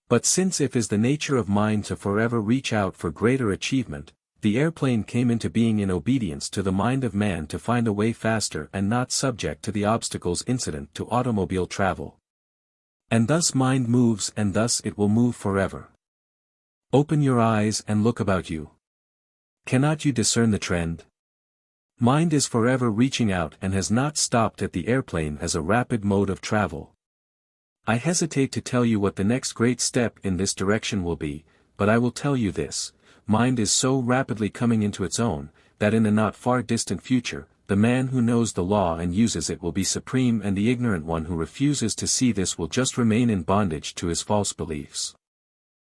But since it is the nature of mind to forever reach out for greater achievement, the airplane came into being in obedience to the mind of man to find a way faster and not subject to the obstacles incident to automobile travel. And thus mind moves, and thus it will move forever. Open your eyes and look about you. Cannot you discern the trend? Mind is forever reaching out and has not stopped at the airplane as a rapid mode of travel. I hesitate to tell you what the next great step in this direction will be, but I will tell you this. Mind is so rapidly coming into its own, that in a not far distant future, the man who knows the law and uses it will be supreme, and the ignorant one who refuses to see this will just remain in bondage to his false beliefs.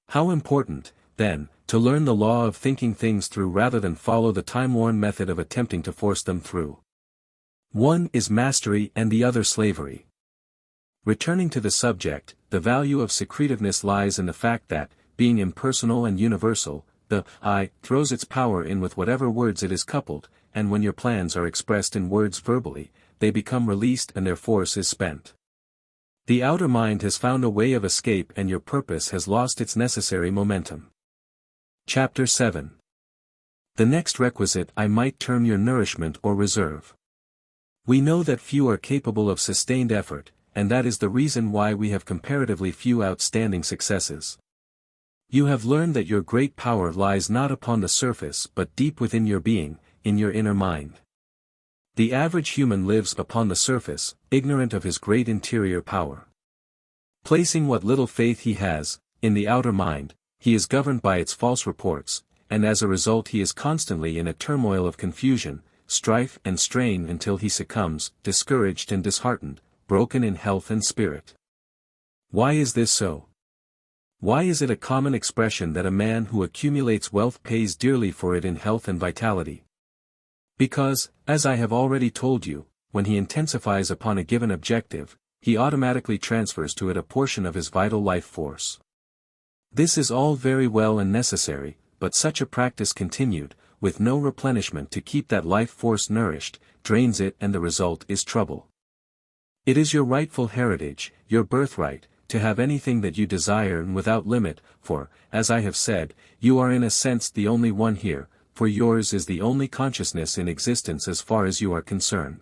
How important, then, to learn the law of thinking things through rather than follow the time-worn method of attempting to force them through. One is mastery and the other slavery. Returning to the subject, the value of secretiveness lies in the fact that, being impersonal and universal, the I throws its power in with whatever words it is coupled, and when your plans are expressed in words verbally, they become released and their force is spent. The outer mind has found a way of escape and your purpose has lost its necessary momentum. Chapter 7. The next requisite I might term your nourishment or reserve. We know that few are capable of sustained effort, and that is the reason why we have comparatively few outstanding successes. You have learned that your great power lies not upon the surface but deep within your being, in your inner mind. The average human lives upon the surface, ignorant of his great interior power. Placing what little faith he has, in the outer mind, he is governed by its false reports, and as a result he is constantly in a turmoil of confusion, strife and strain until he succumbs, discouraged and disheartened, broken in health and spirit. Why is this so? Why is it a common expression that a man who accumulates wealth pays dearly for it in health and vitality? Because, as I have already told you, when he intensifies upon a given objective, he automatically transfers to it a portion of his vital life force. This is all very well and necessary, but such a practice continued, with no replenishment to keep that life force nourished, drains it, and the result is trouble. It is your rightful heritage, your birthright, to have anything that you desire and without limit, for, as I have said, you are in a sense the only one here, for yours is the only consciousness in existence as far as you are concerned.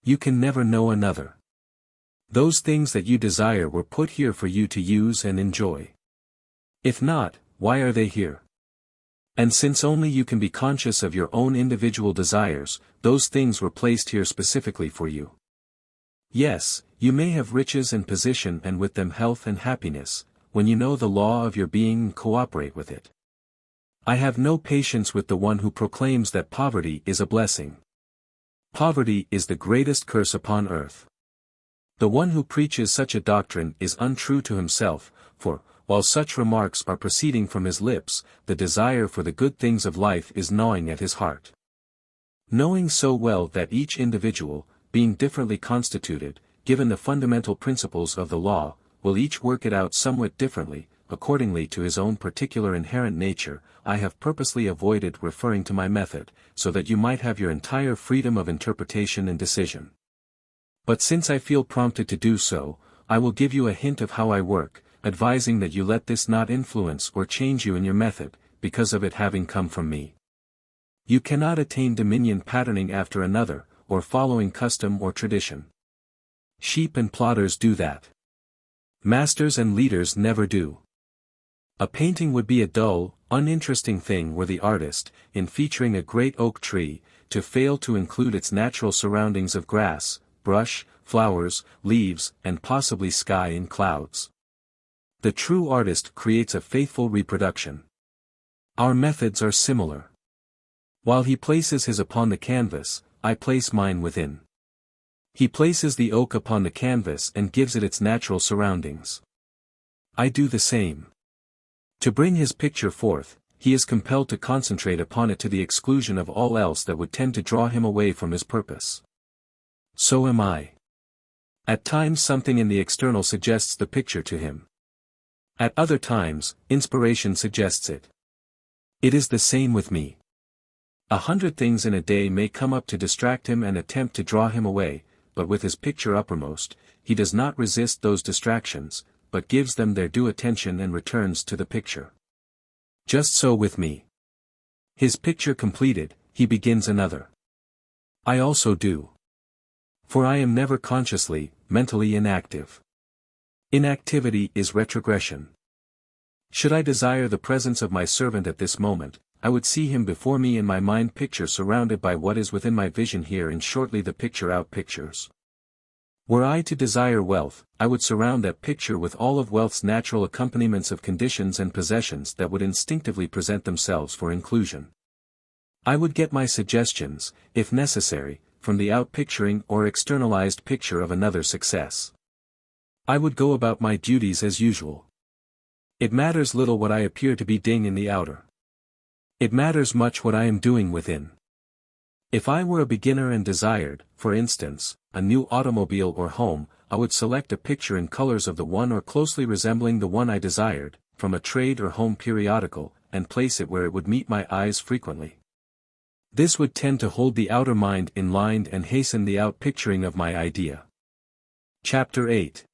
You can never know another. Those things that you desire were put here for you to use and enjoy. If not, why are they here? And since only you can be conscious of your own individual desires, those things were placed here specifically for you. Yes, you may have riches and position and with them health and happiness, when you know the law of your being and cooperate with it. I have no patience with the one who proclaims that poverty is a blessing. Poverty is the greatest curse upon earth. The one who preaches such a doctrine is untrue to himself, for, while such remarks are proceeding from his lips, the desire for the good things of life is gnawing at his heart. Knowing so well that each individual, being differently constituted, given the fundamental principles of the law, will each work it out somewhat differently, accordingly to his own particular inherent nature, I have purposely avoided referring to my method, so that you might have your entire freedom of interpretation and decision. But since I feel prompted to do so, I will give you a hint of how I work, advising that you let this not influence or change you in your method, because of it having come from me. You cannot attain dominion patterning after another, or following custom or tradition. Sheep and plotters do that. Masters and leaders never do. A painting would be a dull, uninteresting thing were the artist, in featuring a great oak tree, to fail to include its natural surroundings of grass, brush, flowers, leaves, and possibly sky and clouds. The true artist creates a faithful reproduction. Our methods are similar. While he places his upon the canvas, I place mine within. He places the oak upon the canvas and gives it its natural surroundings. I do the same. To bring his picture forth, he is compelled to concentrate upon it to the exclusion of all else that would tend to draw him away from his purpose. So am I. At times something in the external suggests the picture to him. At other times, inspiration suggests it. It is the same with me. 100 things in a day may come up to distract him and attempt to draw him away, but with his picture uppermost, he does not resist those distractions, but gives them their due attention and returns to the picture. Just so with me. His picture completed, he begins another. I also do. For I am never consciously, mentally inactive. Inactivity is retrogression. Should I desire the presence of my servant at this moment, I would see him before me in my mind picture surrounded by what is within my vision here and shortly the picture out pictures. Were I to desire wealth, I would surround that picture with all of wealth's natural accompaniments of conditions and possessions that would instinctively present themselves for inclusion. I would get my suggestions, if necessary, from the out-picturing or externalized picture of another success. I would go about my duties as usual. It matters little what I appear to be doing in the outer. It matters much what I am doing within. If I were a beginner and desired, for instance, a new automobile or home, I would select a picture in colors of the one or closely resembling the one I desired, from a trade or home periodical, and place it where it would meet my eyes frequently. This would tend to hold the outer mind in line and hasten the out-picturing of my idea. Chapter 8.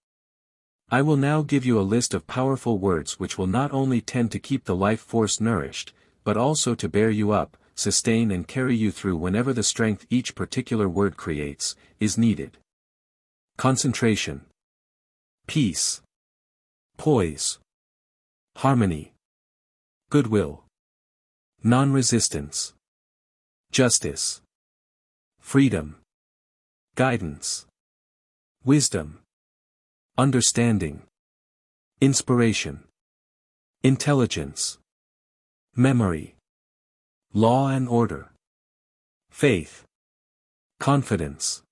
I will now give you a list of powerful words which will not only tend to keep the life force nourished, but also to bear you up, sustain and carry you through whenever the strength each particular word creates, is needed. Concentration. Peace. Poise. Harmony. Goodwill. Non-resistance. Justice. Freedom. Guidance. Wisdom. Understanding. Inspiration. Intelligence. Memory. Law and order. Faith. Confidence.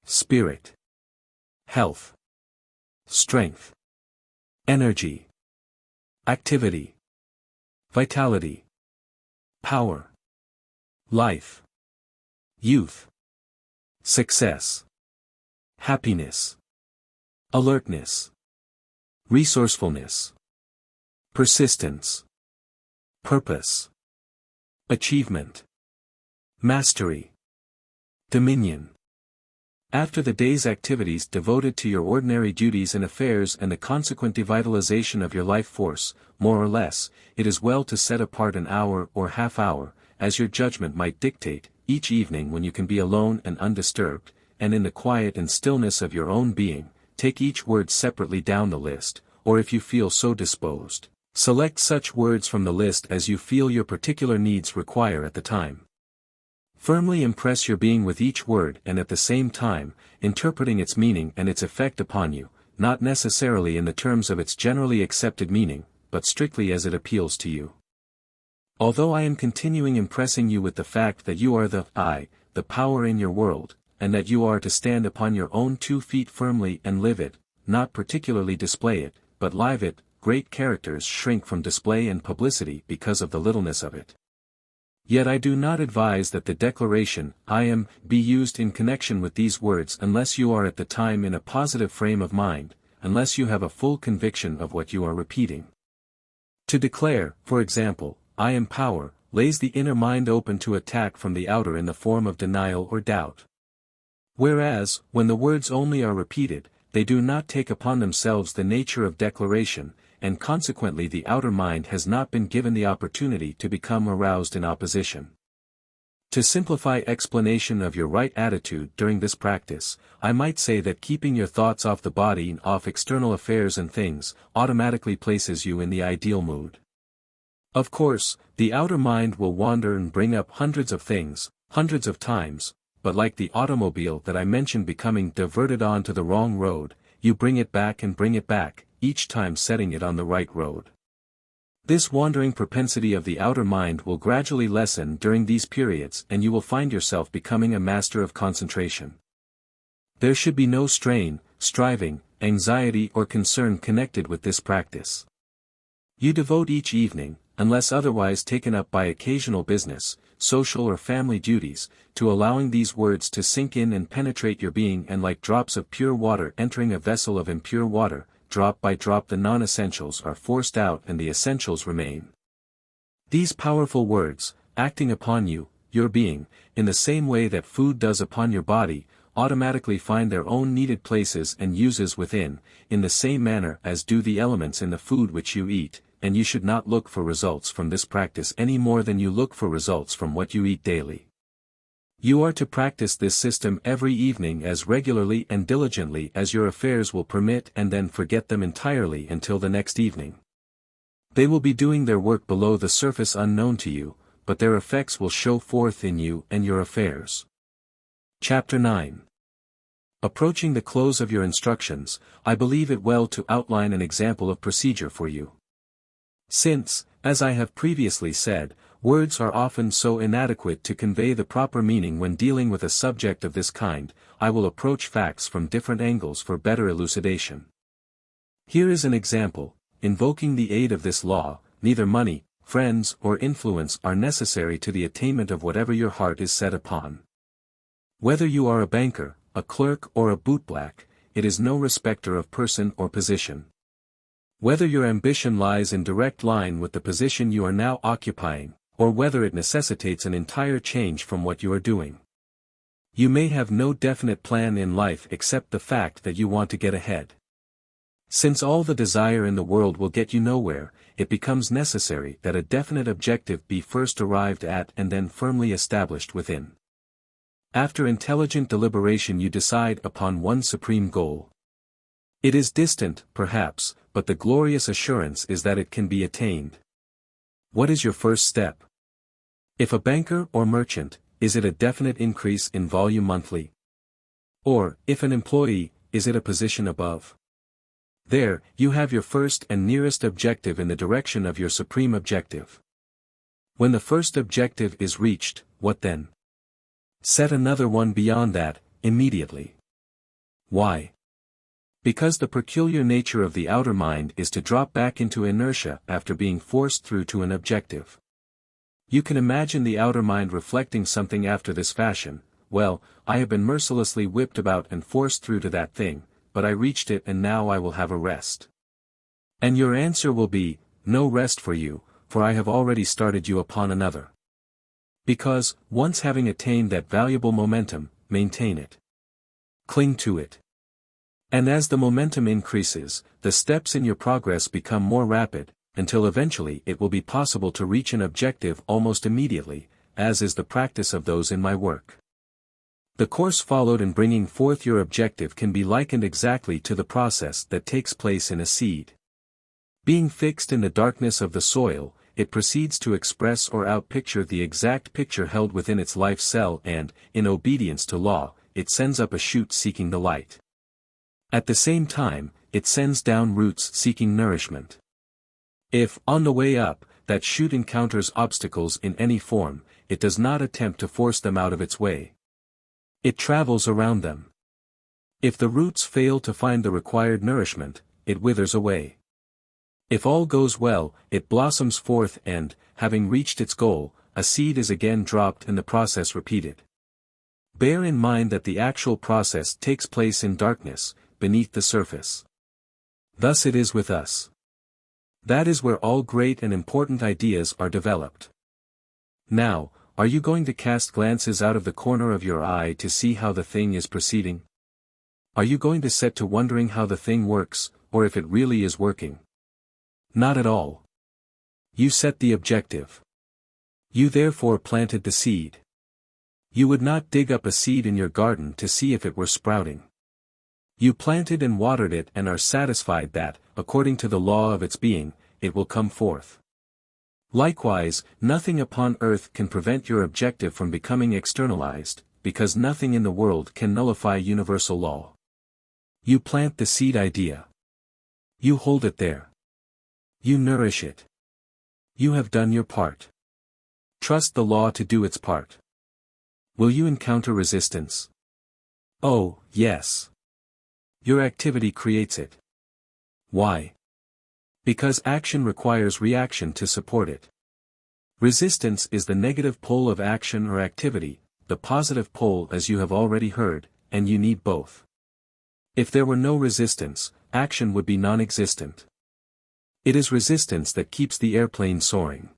Spirit. Health. Strength. Energy. Activity. Vitality. Power. Life. Youth. Success. Happiness. Alertness. Resourcefulness. Persistence. Purpose. Achievement. Mastery. Dominion. After the day's activities devoted to your ordinary duties and affairs and the consequent devitalization of your life force, more or less, it is well to set apart an hour or half-hour, as your judgment might dictate, each evening when you can be alone and undisturbed, and in the quiet and stillness of your own being, take each word separately down the list, or if you feel so disposed, select such words from the list as you feel your particular needs require at the time. Firmly impress your being with each word and at the same time, interpreting its meaning and its effect upon you, not necessarily in the terms of its generally accepted meaning, but strictly as it appeals to you. Although I am continuing impressing you with the fact that you are the I, the power in your world, and that you are to stand upon your own 2 feet firmly and live it, not particularly display it, but live it, great characters shrink from display and publicity because of the littleness of it. Yet I do not advise that the declaration, I am, be used in connection with these words unless you are at the time in a positive frame of mind, unless you have a full conviction of what you are repeating. To declare, for example, I am power, lays the inner mind open to attack from the outer in the form of denial or doubt. Whereas, when the words only are repeated, they do not take upon themselves the nature of declaration, and consequently the outer mind has not been given the opportunity to become aroused in opposition. To simplify explanation of your right attitude during this practice, I might say that keeping your thoughts off the body and off external affairs and things, automatically places you in the ideal mood. Of course, the outer mind will wander and bring up hundreds of things, hundreds of times, but like the automobile that I mentioned becoming diverted onto the wrong road, you bring it back and bring it back, each time setting it on the right road. This wandering propensity of the outer mind will gradually lessen during these periods and you will find yourself becoming a master of concentration. There should be no strain, striving, anxiety or concern connected with this practice. You devote each evening, unless otherwise taken up by occasional business, social or family duties, to allowing these words to sink in and penetrate your being, and like drops of pure water entering a vessel of impure water, drop by drop the non-essentials are forced out and the essentials remain. These powerful words, acting upon you, your being, in the same way that food does upon your body, automatically find their own needed places and uses within, in the same manner as do the elements in the food which you eat, and you should not look for results from this practice any more than you look for results from what you eat daily. You are to practice this system every evening as regularly and diligently as your affairs will permit and then forget them entirely until the next evening. They will be doing their work below the surface unknown to you, but their effects will show forth in you and your affairs. Chapter 9. Approaching the close of your instructions, I believe it well to outline an example of procedure for you. Since, as I have previously said, words are often so inadequate to convey the proper meaning when dealing with a subject of this kind, I will approach facts from different angles for better elucidation. Here is an example: invoking the aid of this law, neither money, friends or influence are necessary to the attainment of whatever your heart is set upon. Whether you are a banker, a clerk or a bootblack, it is no respecter of person or position. Whether your ambition lies in direct line with the position you are now occupying, or whether it necessitates an entire change from what you are doing. You may have no definite plan in life except the fact that you want to get ahead. Since all the desire in the world will get you nowhere, it becomes necessary that a definite objective be first arrived at and then firmly established within. After intelligent deliberation you decide upon one supreme goal. It is distant, perhaps, but the glorious assurance is that it can be attained. What is your first step? If a banker or merchant, is it a definite increase in volume monthly? Or, if an employee, is it a position above? There, you have your first and nearest objective in the direction of your supreme objective. When the first objective is reached, what then? Set another one beyond that, immediately. Why? Because the peculiar nature of the outer mind is to drop back into inertia after being forced through to an objective. You can imagine the outer mind reflecting something after this fashion: well, I have been mercilessly whipped about and forced through to that thing, but I reached it and now I will have a rest. And your answer will be, no rest for you, for I have already started you upon another. Because, once having attained that valuable momentum, maintain it. Cling to it. And as the momentum increases, the steps in your progress become more rapid, until eventually it will be possible to reach an objective almost immediately, as is the practice of those in my work. The course followed in bringing forth your objective can be likened exactly to the process that takes place in a seed. Being fixed in the darkness of the soil, it proceeds to express or outpicture the exact picture held within its life cell and, in obedience to law, it sends up a shoot seeking the light. At the same time, it sends down roots seeking nourishment. If, on the way up, that shoot encounters obstacles in any form, it does not attempt to force them out of its way. It travels around them. If the roots fail to find the required nourishment, it withers away. If all goes well, it blossoms forth and, having reached its goal, a seed is again dropped and the process repeated. Bear in mind that the actual process takes place in darkness, beneath the surface. Thus it is with us. That is where all great and important ideas are developed. Now, are you going to cast glances out of the corner of your eye to see how the thing is proceeding? Are you going to set to wondering how the thing works, or if it really is working? Not at all. You set the objective. You therefore planted the seed. You would not dig up a seed in your garden to see if it were sprouting. You planted and watered it and are satisfied that, according to the law of its being, it will come forth. Likewise, nothing upon earth can prevent your objective from becoming externalized, because nothing in the world can nullify universal law. You plant the seed idea. You hold it there. You nourish it. You have done your part. Trust the law to do its part. Will you encounter resistance? Oh, yes. Your activity creates it. Why? Because action requires reaction to support it. Resistance is the negative pole of action or activity, the positive pole as you have already heard, and you need both. If there were no resistance, action would be non-existent. It is resistance that keeps the airplane soaring.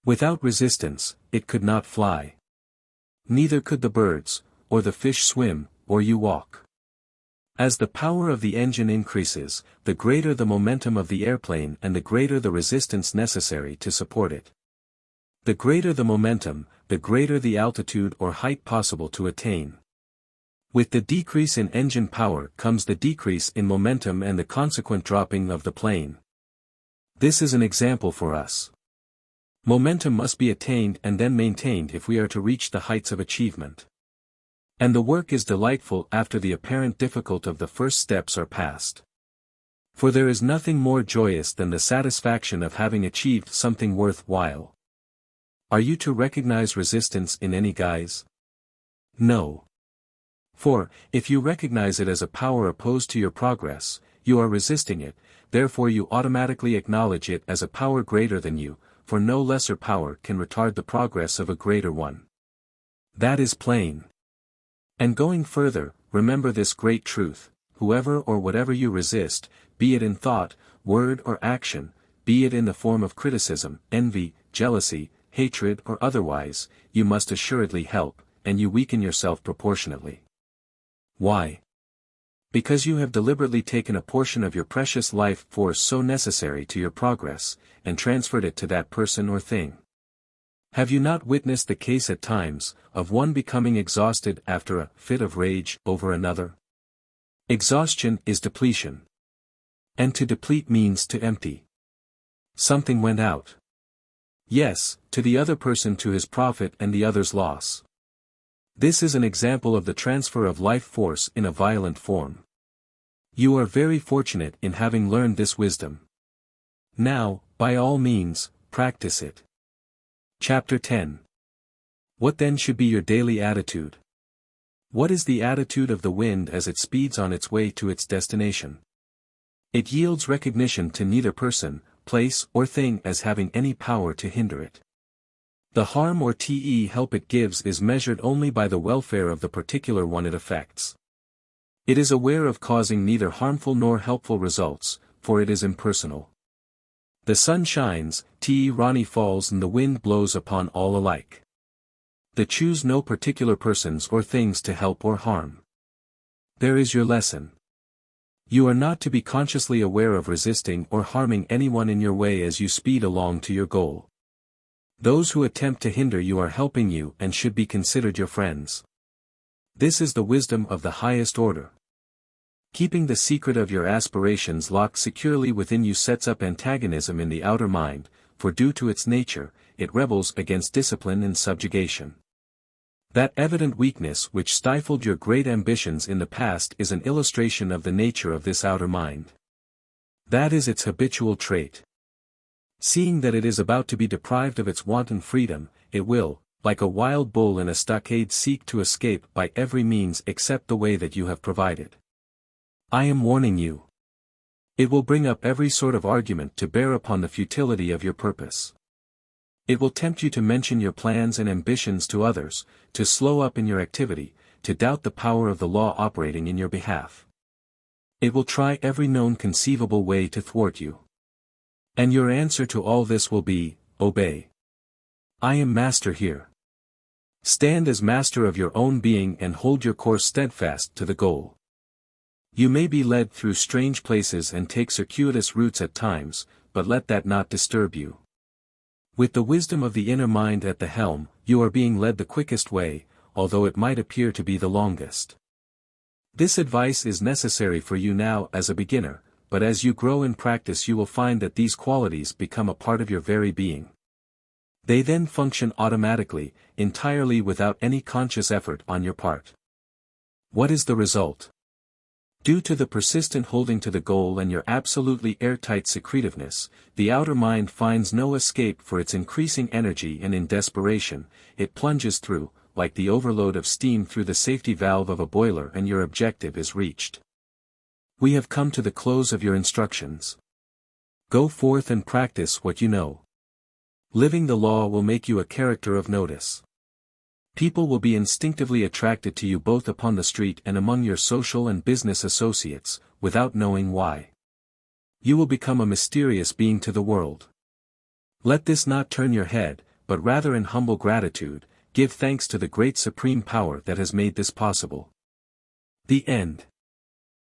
Without resistance, it could not fly. Neither could the birds, or the fish swim, or you walk. As the power of the engine increases, the greater the momentum of the airplane and the greater the resistance necessary to support it. The greater the momentum, the greater the altitude or height possible to attain. With the decrease in engine power comes the decrease in momentum and the consequent dropping of the plane. This is an example for us. Momentum must be attained and then maintained if we are to reach the heights of achievement. And the work is delightful after the apparent difficult of the first steps are passed. For there is nothing more joyous than the satisfaction of having achieved something worthwhile. Are you to recognize resistance in any guise? No. For, if you recognize it as a power opposed to your progress, you are resisting it, therefore you automatically acknowledge it as a power greater than you, for no lesser power can retard the progress of a greater one. That is plain. And going further, remember this great truth: whoever or whatever you resist, be it in thought, word or action, be it in the form of criticism, envy, jealousy, hatred or otherwise, you must assuredly help, and you weaken yourself proportionately. Why? Because you have deliberately taken a portion of your precious life force so necessary to your progress, and transferred it to that person or thing. Have you not witnessed the case at times, of one becoming exhausted after a fit of rage over another? Exhaustion is depletion. And to deplete means to empty. Something went out. Yes, to the other person to his profit and the other's loss. This is an example of the transfer of life force in a violent form. You are very fortunate in having learned this wisdom. Now, by all means, practice it. Chapter 10. What then should be your daily attitude? What is the attitude of the wind as it speeds on its way to its destination? It yields recognition to neither person, place or thing as having any power to hinder it. The harm or help it gives is measured only by the welfare of the particular one it affects. It is aware of causing neither harmful nor helpful results, for it is impersonal. The sun shines, Rani falls and the wind blows upon all alike. They choose no particular persons or things to help or harm. There is your lesson. You are not to be consciously aware of resisting or harming anyone in your way as you speed along to your goal. Those who attempt to hinder you are helping you and should be considered your friends. This is the wisdom of the highest order. Keeping the secret of your aspirations locked securely within you sets up antagonism in the outer mind, for due to its nature, it rebels against discipline and subjugation. That evident weakness which stifled your great ambitions in the past is an illustration of the nature of this outer mind. That is its habitual trait. Seeing that it is about to be deprived of its wanton freedom, it will, like a wild bull in a stockade, seek to escape by every means except the way that you have provided. I am warning you. It will bring up every sort of argument to bear upon the futility of your purpose. It will tempt you to mention your plans and ambitions to others, to slow up in your activity, to doubt the power of the law operating in your behalf. It will try every known conceivable way to thwart you. And your answer to all this will be, obey. I am master here. Stand as master of your own being and hold your course steadfast to the goal. You may be led through strange places and take circuitous routes at times, but let that not disturb you. With the wisdom of the inner mind at the helm, you are being led the quickest way, although it might appear to be the longest. This advice is necessary for you now as a beginner, but as you grow in practice you will find that these qualities become a part of your very being. They then function automatically, entirely without any conscious effort on your part. What is the result? Due to the persistent holding to the goal and your absolutely airtight secretiveness, the outer mind finds no escape for its increasing energy, and in desperation, it plunges through, like the overload of steam through the safety valve of a boiler, and your objective is reached. We have come to the close of your instructions. Go forth and practice what you know. Living the law will make you a character of notice. People will be instinctively attracted to you both upon the street and among your social and business associates, without knowing why. You will become a mysterious being to the world. Let this not turn your head, but rather in humble gratitude, give thanks to the great supreme power that has made this possible. The end.